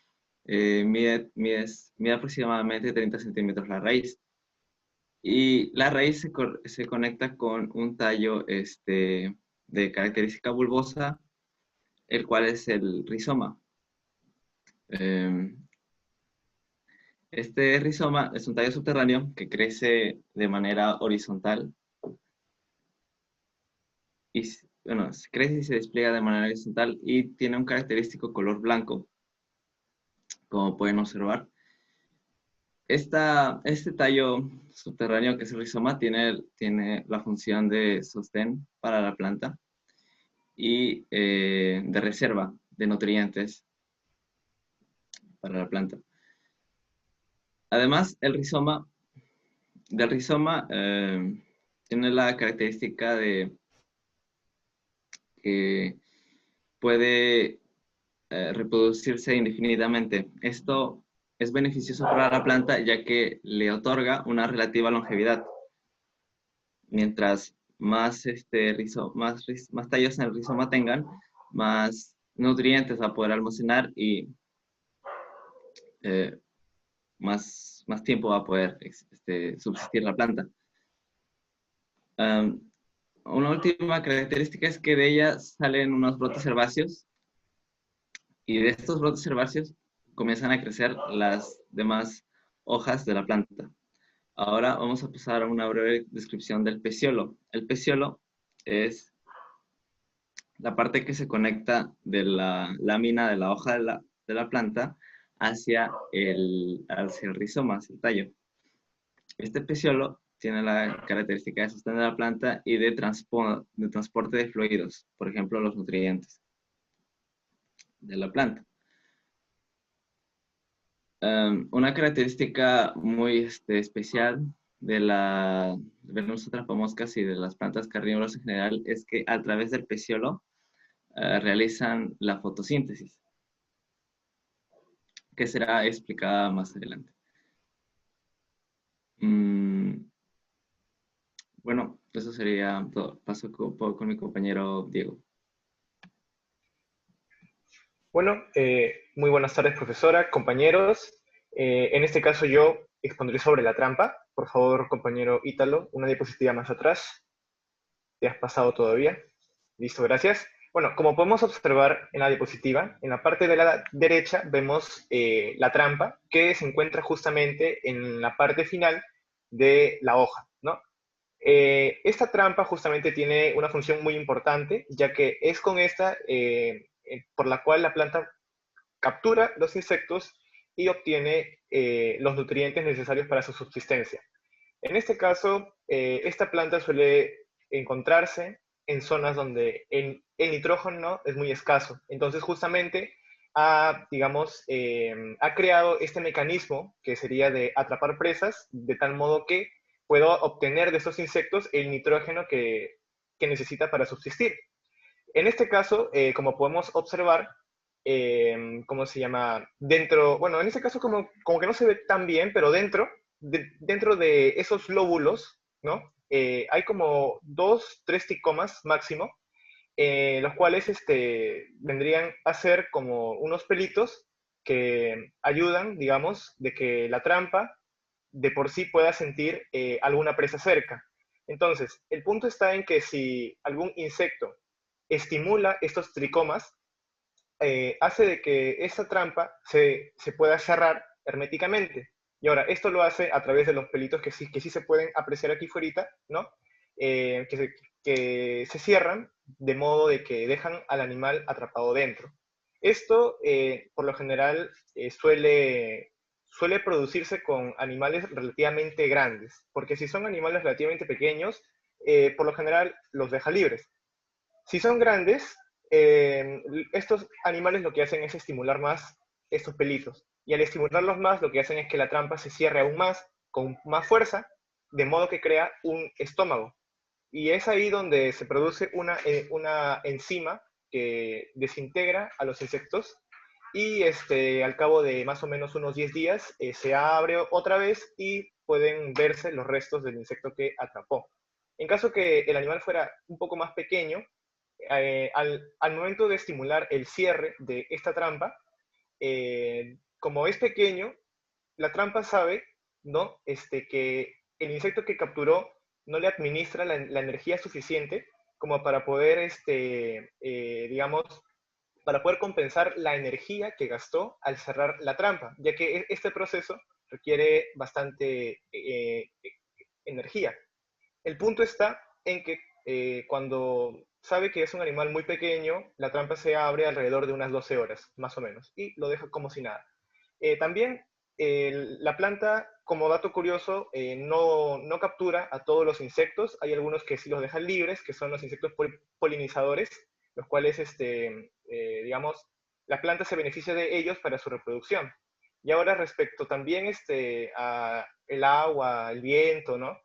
mide aproximadamente 30 centímetros la raíz. Y la raíz se conecta con un tallo de característica bulbosa, el cual es el rizoma. Este rizoma es un tallo subterráneo que crece de manera horizontal. Y, bueno, crece y se despliega de manera horizontal y tiene un característico color blanco, como pueden observar. Este tallo subterráneo que es el rizoma tiene la función de sostén para la planta y de reserva de nutrientes para la planta. Además, el rizoma tiene la característica de que puede reproducirse indefinidamente. Esto es beneficioso para la planta ya que le otorga una relativa longevidad. Mientras más tallos en el rizoma tengan, más nutrientes va a poder almacenar y más tiempo va a poder subsistir la planta. Una última característica es que de ella salen unos brotes herbáceos y de estos brotes herbáceos comienzan a crecer las demás hojas de la planta. Ahora vamos a pasar a una breve descripción del peciolo. El peciolo es la parte que se conecta de la lámina de la hoja de la planta hacia el rizoma, hacia el tallo. Este peciolo tiene la característica de sostener la planta y de transporte de fluidos, por ejemplo, los nutrientes de la planta. Una característica muy especial de la Venus atrapamoscas y de las plantas carnívoras en general es que a través del peciolo realizan la fotosíntesis, que será explicada más adelante. Bueno, eso sería todo. Paso con mi compañero Diego. Bueno, muy buenas tardes, profesora, compañeros. En este caso yo expondré sobre la trampa. Por favor, compañero Ítalo, una diapositiva más atrás. ¿Te has pasado todavía? Listo, gracias. Bueno, como podemos observar en la diapositiva, en la parte de la derecha vemos la trampa que se encuentra justamente en la parte final de la hoja, ¿no? Esta trampa justamente tiene una función muy importante, ya que es con esta por la cual la planta captura los insectos y obtiene los nutrientes necesarios para su subsistencia. En este caso, esta planta suele encontrarse en zonas donde el nitrógeno es muy escaso. Entonces, justamente, ha creado este mecanismo que sería de atrapar presas, de tal modo que puedo obtener de esos insectos el nitrógeno que necesita para subsistir. En este caso, como podemos observar, ¿cómo se llama? Dentro, bueno, en este caso como que no se ve tan bien, pero dentro de esos lóbulos, ¿no? Hay como 2, 3 ticomas máximo, los cuales vendrían a ser como unos pelitos que ayudan, digamos, de que la trampa de por sí pueda sentir alguna presa cerca. Entonces, el punto está en que si algún insecto estimula estos tricomas, hace de que esa trampa se pueda cerrar herméticamente. Y ahora, esto lo hace a través de los pelitos que sí se pueden apreciar aquí fuera, ¿no? Que se cierran de modo de que dejan al animal atrapado dentro. Esto, por lo general, suele producirse con animales relativamente grandes, porque si son animales relativamente pequeños, por lo general los deja libres. Si son grandes, estos animales lo que hacen es estimular más estos pelitos. Y al estimularlos más, lo que hacen es que la trampa se cierre aún más, con más fuerza, de modo que crea un estómago. Y es ahí donde se produce una enzima que desintegra a los insectos y al cabo de más o menos unos 10 días se abre otra vez y pueden verse los restos del insecto que atrapó. En caso que el animal fuera un poco más pequeño, al momento de estimular el cierre de esta trampa, como es pequeño, la trampa sabe, ¿no? Que el insecto que capturó no le administra la energía suficiente como para poder, digamos, para poder compensar la energía que gastó al cerrar la trampa, ya que este proceso requiere bastante energía. El punto está en que cuando sabe que es un animal muy pequeño, la trampa se abre alrededor de unas 12 horas, más o menos, y lo deja como si nada. También la planta, como dato curioso, no captura a todos los insectos. Hay algunos que sí los dejan libres, que son los insectos polinizadores, los cuales, digamos, la planta se beneficia de ellos para su reproducción. Y ahora respecto también a el agua, el viento, ¿no?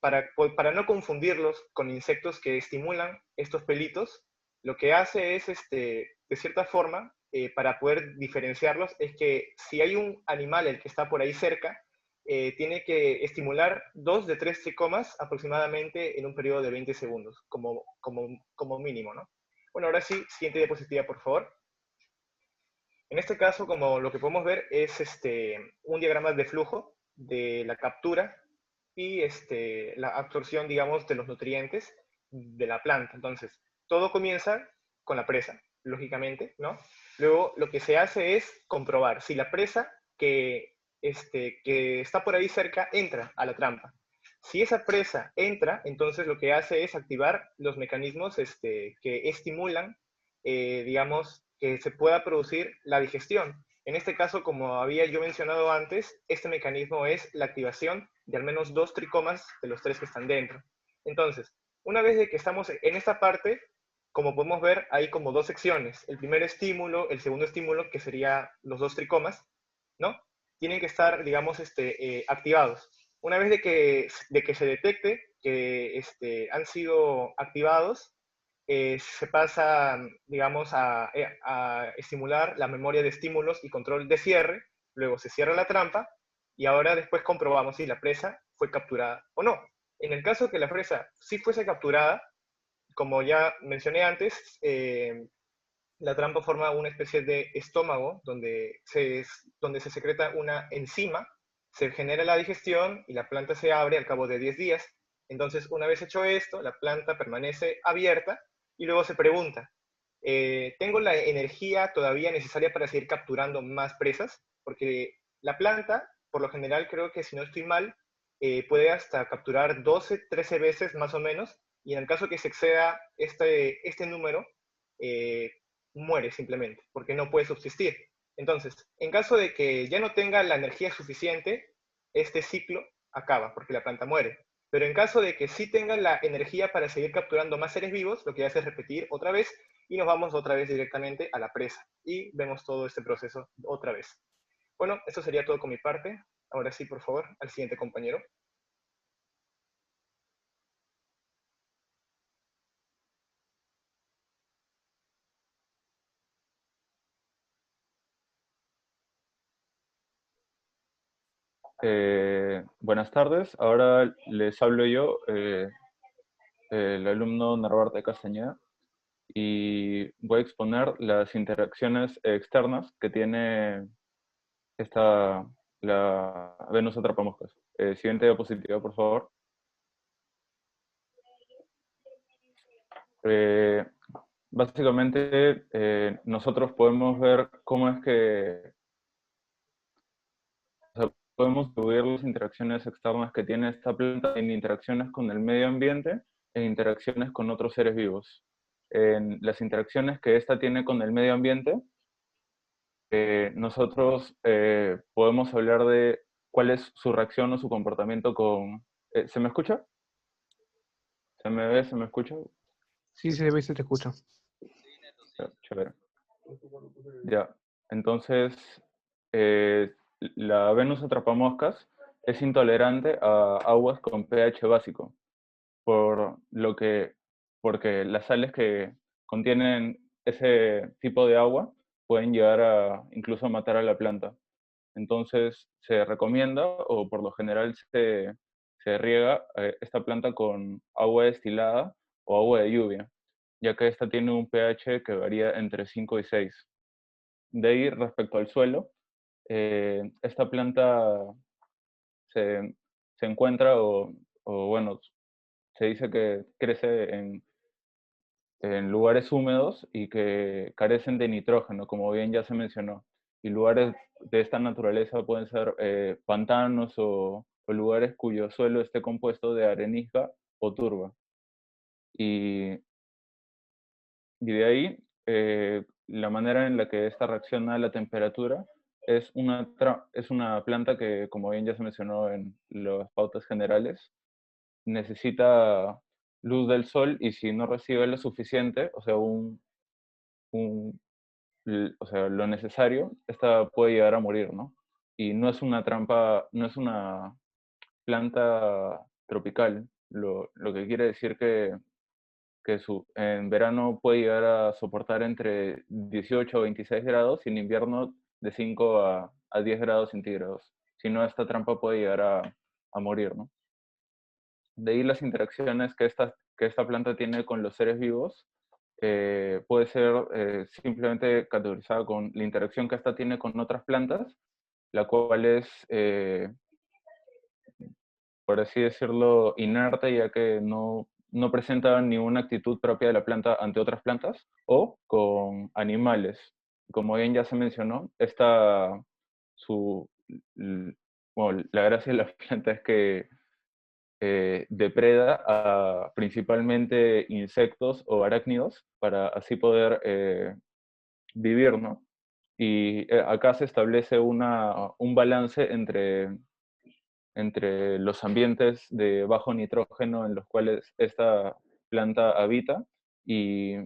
Para no confundirlos con insectos que estimulan estos pelitos, lo que hace es, de cierta forma, para poder diferenciarlos, es que si hay un animal el que está por ahí cerca, tiene que estimular 2 de 3 tricomas aproximadamente en un periodo de 20 segundos, como mínimo, ¿no? Bueno, ahora sí, siguiente diapositiva, por favor. En este caso, como lo que podemos ver es un diagrama de flujo de la captura y la absorción, digamos, de los nutrientes de la planta. Entonces, todo comienza con la presa, lógicamente, ¿no? Luego, lo que se hace es comprobar si la presa que está por ahí cerca entra a la trampa. Si esa presa entra, entonces lo que hace es activar los mecanismos que estimulan, digamos, que se pueda producir la digestión. En este caso, como había yo mencionado antes, este mecanismo es la activación de al menos 2 tricomas de los 3 que están dentro. Entonces, una vez de que estamos en esta parte, como podemos ver, hay como 2 secciones. El primer estímulo, el segundo estímulo, que sería los 2 tricomas, ¿no? Tienen que estar, digamos, activados. Una vez de que se detecte que han sido activados, se pasa, digamos, a estimular la memoria de estímulos y control de cierre, luego se cierra la trampa y ahora después comprobamos si la presa fue capturada o no. En el caso que la presa sí fuese capturada, como ya mencioné antes, la trampa forma una especie de estómago donde se secreta una enzima, se genera la digestión y la planta se abre al cabo de 10 días. Entonces, una vez hecho esto, la planta permanece abierta y luego se pregunta, ¿tengo la energía todavía necesaria para seguir capturando más presas? Porque la planta, por lo general, creo que si no estoy mal, puede hasta capturar 12, 13 veces más o menos, y en el caso que se exceda este número, muere simplemente, porque no puede subsistir. Entonces, en caso de que ya no tenga la energía suficiente, este ciclo acaba, porque la planta muere. Pero en caso de que sí tenga la energía para seguir capturando más seres vivos, lo que hace es repetir otra vez y nos vamos otra vez directamente a la presa. Y vemos todo este proceso otra vez. Bueno, eso sería todo con mi parte. Ahora sí, por favor, al siguiente compañero. Buenas tardes, ahora les hablo yo, el alumno Narvarte Castañeda, y voy a exponer las interacciones externas que tiene la Venus atrapamoscas. Siguiente diapositiva, por favor. Básicamente, nosotros podemos ver cómo es que podemos dividir las interacciones externas que tiene esta planta en interacciones con el medio ambiente e interacciones con otros seres vivos. En las interacciones que esta tiene con el medio ambiente, nosotros podemos hablar de cuál es su reacción o su comportamiento con... ¿Se me escucha? ¿Se me ve? ¿Se me escucha? Sí, se ve y se te escucha. Ya, chévere. Ya, entonces, la Venus atrapamoscas es intolerante a aguas con pH básico, porque las sales que contienen ese tipo de agua pueden llegar a incluso matar a la planta. Entonces se recomienda, o por lo general se riega esta planta con agua destilada o agua de lluvia, ya que esta tiene un pH que varía entre 5 y 6. De ahí, respecto al suelo, esta planta se encuentra, bueno, se dice que crece en lugares húmedos y que carecen de nitrógeno, como bien ya se mencionó. Y lugares de esta naturaleza pueden ser pantanos o lugares cuyo suelo esté compuesto de arenisca o turba. Y de ahí, la manera en la que esta reacciona a la temperatura es es una planta que, como bien ya se mencionó en las pautas generales, necesita luz del sol y si no recibe lo suficiente, o sea, o sea, lo necesario, esta puede llegar a morir, ¿no? Y no es una trampa, no es una planta tropical, lo que quiere decir que en verano puede llegar a soportar entre 18 o 26 grados y en invierno de 5 a 10 grados centígrados. Si no, esta trampa puede llegar a morir, ¿no? De ahí las interacciones que esta planta tiene con los seres vivos puede ser simplemente categorizada con la interacción que esta tiene con otras plantas, la cual es, por así decirlo, inerte, ya que no presenta ninguna actitud propia de la planta ante otras plantas, o con animales. Como bien ya se mencionó, bueno, la gracia de la planta es que depreda a principalmente insectos o arácnidos para así poder vivir, ¿no? Y acá se establece un balance entre los ambientes de bajo nitrógeno en los cuales esta planta habita y,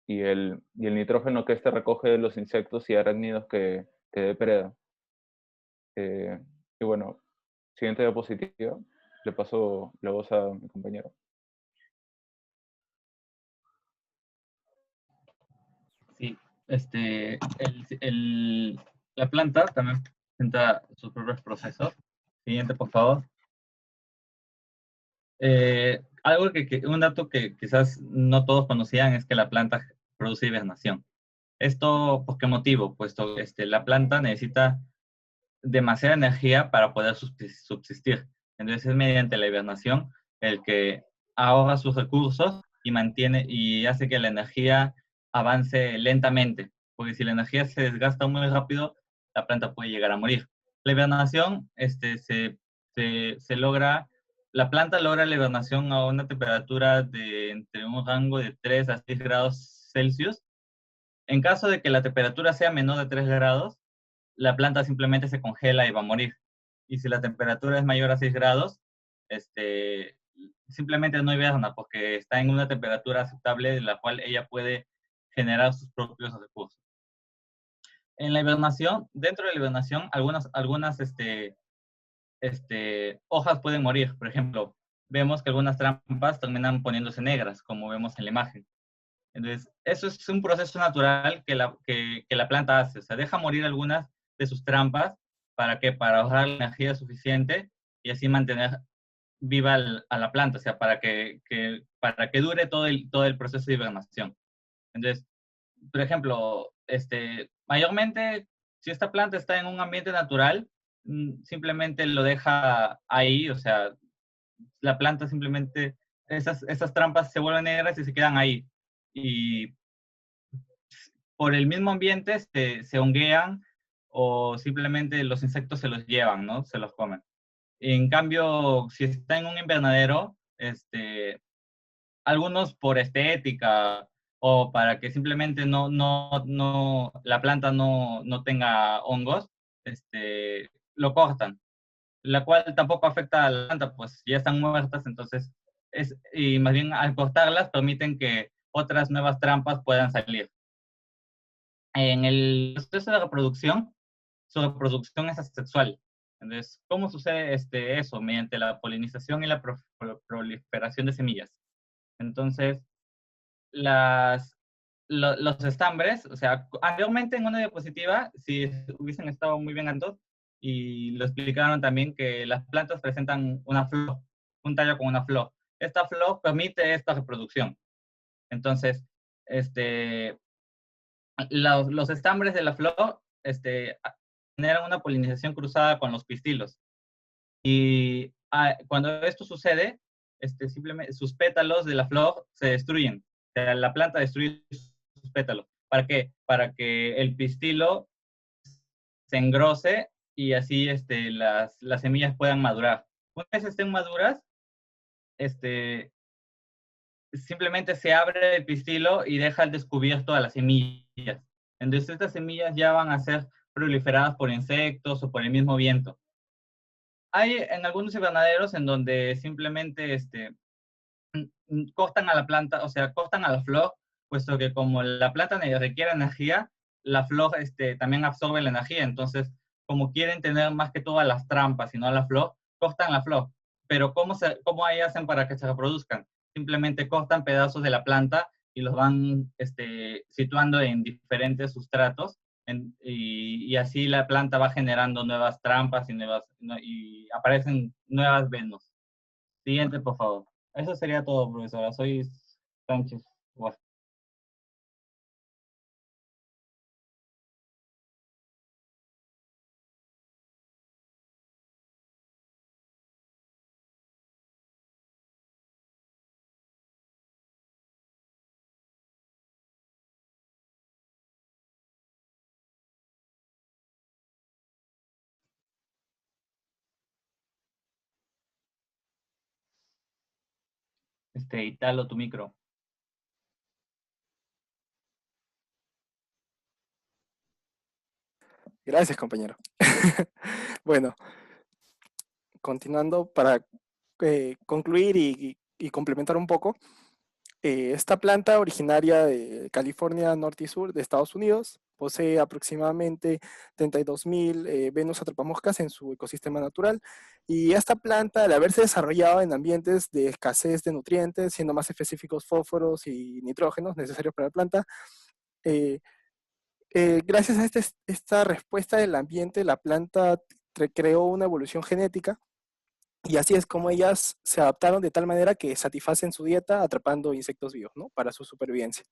y el nitrógeno que éste recoge de los insectos y arácnidos que depreda. Y bueno, siguiente diapositiva. Le paso la voz a mi compañero. Sí, la planta también presenta sus propios procesos. Siguiente, por favor. Un dato que quizás no todos conocían es que la planta produce hibernación. ¿Esto por qué motivo? Puesto la planta necesita demasiada energía para poder subsistir. Entonces es mediante la hibernación el que ahorra sus recursos y hace que la energía avance lentamente, porque si la energía se desgasta muy rápido, la planta puede llegar a morir. La hibernación la planta logra la hibernación a una temperatura de entre un rango de 3 a 6 grados Celsius. En caso de que la temperatura sea menor de 3 grados, la planta simplemente se congela y va a morir. Y si la temperatura es mayor a 6 grados, simplemente no hiberna porque está en una temperatura aceptable en la cual ella puede generar sus propios recursos. En la hibernación, dentro de la hibernación, algunas hojas pueden morir. Por ejemplo, vemos que algunas trampas terminan poniéndose negras, como vemos en la imagen. Entonces, eso es un proceso natural que la planta hace. O sea, deja morir algunas de sus trampas. ¿Para qué? Para ahorrar la energía suficiente y así mantener viva a la planta. O sea, para que dure todo el proceso de hibernación. Entonces, por ejemplo, mayormente, si esta planta está en un ambiente natural, simplemente lo deja ahí. O sea, la planta simplemente, esas trampas se vuelven negras y se quedan ahí. Y por el mismo ambiente se honguean o simplemente los insectos se los llevan, ¿no? Se los comen. En cambio, si está en un invernadero, algunos por estética o para que simplemente la planta no tenga hongos, lo cortan, la cual tampoco afecta a la planta, pues ya están muertas, entonces, y más bien al cortarlas permiten que otras nuevas trampas puedan salir. En el proceso de reproducción, su reproducción es asexual. Entonces, ¿cómo sucede eso? Mediante la polinización y la proliferación de semillas. Entonces, los estambres, o sea, anteriormente en una diapositiva, si hubiesen estado muy bien antes, y lo explicaron también que las plantas presentan una flor, un tallo con una flor. Esta flor permite esta reproducción. Entonces, los estambres de la flor generan una polinización cruzada con los pistilos. Y cuando esto sucede, simplemente sus pétalos de la flor se destruyen. O sea, la planta destruye sus pétalos. ¿Para qué? Para que el pistilo se engrose y así las semillas puedan madurar. Una vez estén maduras, simplemente se abre el pistilo y deja al descubierto a las semillas. Entonces estas semillas ya van a ser proliferadas por insectos o por el mismo viento. Hay en algunos invernaderos en donde simplemente cortan a la planta, o sea, cortan a la flor, puesto que como la planta requiere energía, la flor también absorbe la energía. Entonces, como quieren tener más que todas las trampas y no la flor, cortan la flor. Pero ¿cómo ahí hacen para que se reproduzcan? Simplemente cortan pedazos de la planta y los van situando en diferentes sustratos y así la planta va generando nuevas trampas y aparecen nuevas venos. Siguiente, por favor. Eso sería todo, profesora. Soy Sánchez. Guas- Italo, tu micro. Gracias, compañero. Bueno, continuando para concluir y complementar un poco, esta planta originaria de California Norte y Sur de Estados Unidos posee aproximadamente 32.000 Venus atrapamoscas en su ecosistema natural, y esta planta, al haberse desarrollado en ambientes de escasez de nutrientes, siendo más específicos fósforos y nitrógenos necesarios para la planta, eh, gracias a esta respuesta del ambiente, la planta creó una evolución genética, y así es como ellas se adaptaron de tal manera que satisfacen su dieta atrapando insectos vivos, ¿no? Para su supervivencia.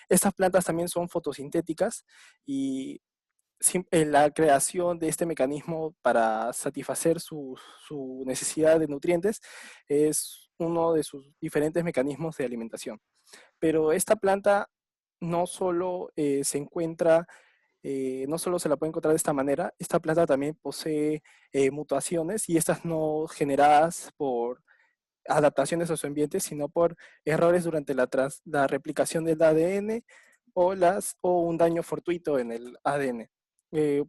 Estas plantas también son fotosintéticas, y la creación de este mecanismo para satisfacer su necesidad de nutrientes es uno de sus diferentes mecanismos de alimentación. Pero esta planta no solo se encuentra, no solo se la puede encontrar de esta manera, esta planta también posee mutaciones, y estas no generadas por adaptaciones a su ambiente, sino por errores durante la replicación del ADN o un daño fortuito en el ADN.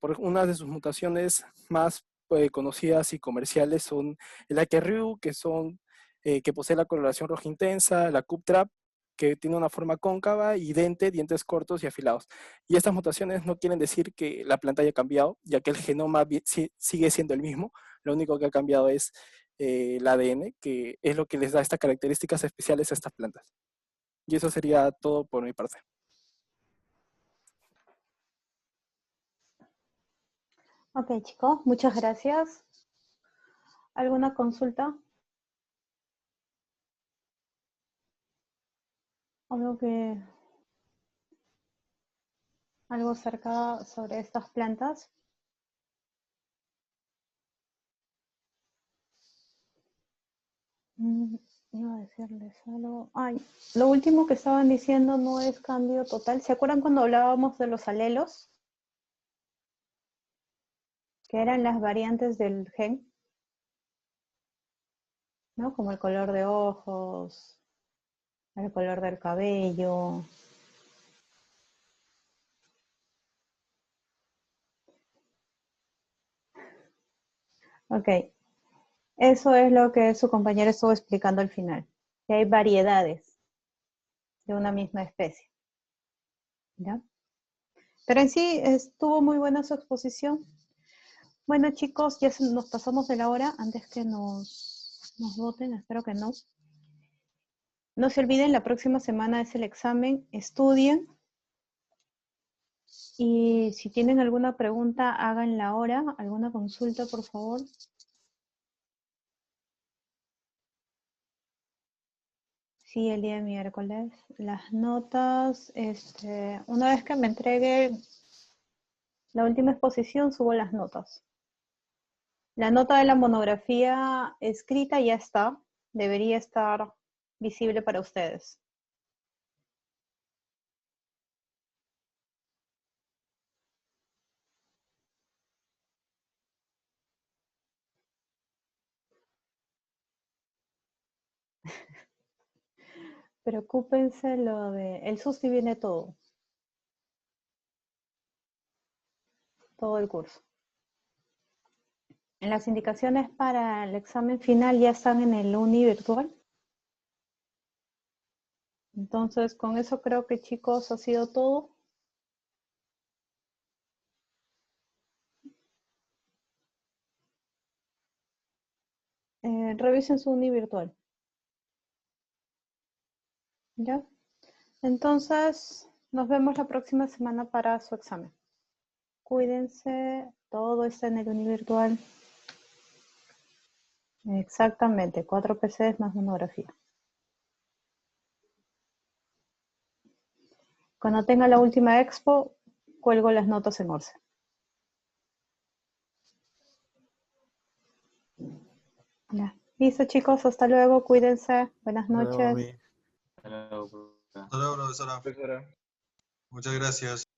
Por una de sus mutaciones más conocidas y comerciales son el AKRU, que posee la coloración roja intensa, la CUP-TRAP, que tiene una forma cóncava, y dientes cortos y afilados. Y estas mutaciones no quieren decir que la planta haya cambiado, ya que el genoma sigue siendo el mismo. Lo único que ha cambiado es el ADN, que es lo que les da estas características especiales a estas plantas. Y eso sería todo por mi parte. Ok, chicos, muchas gracias. ¿Alguna consulta? Algo cerca sobre estas plantas? Iba a decirles algo. Ay, lo último que estaban diciendo no es cambio total. ¿Se acuerdan cuando hablábamos de los alelos? Que eran las variantes del gen, ¿no? Como el color de ojos, el color del cabello. Ok, eso es lo que su compañero estuvo explicando al final, que hay variedades de una misma especie, ¿ya? Pero en sí estuvo muy buena su exposición. Bueno, chicos, ya nos pasamos de la hora, antes que nos voten, espero que no. No se olviden, la próxima semana es el examen, estudien. Y si tienen alguna pregunta, háganla ahora. ¿Alguna consulta, por favor? Sí, el día miércoles. Las notas, una vez que me entregue la última exposición, subo las notas. La nota de la monografía escrita ya está. Debería estar visible para ustedes. Preocúpense lo de... El SUSTI viene todo. todo el curso. Las indicaciones para el examen final ya están en el Uni virtual. Entonces, con eso creo que, chicos, ha sido todo. Revisen su Uni virtual. ¿Ya? Entonces, nos vemos la próxima semana para su examen. Cuídense, todo está en el Uni virtual. Exactamente, 4 PCs más monografía. Cuando tenga la última expo, cuelgo las notas en Orce. Ya. Listo, chicos, hasta luego, cuídense, buenas noches. Hasta luego, profesora. Muchas gracias.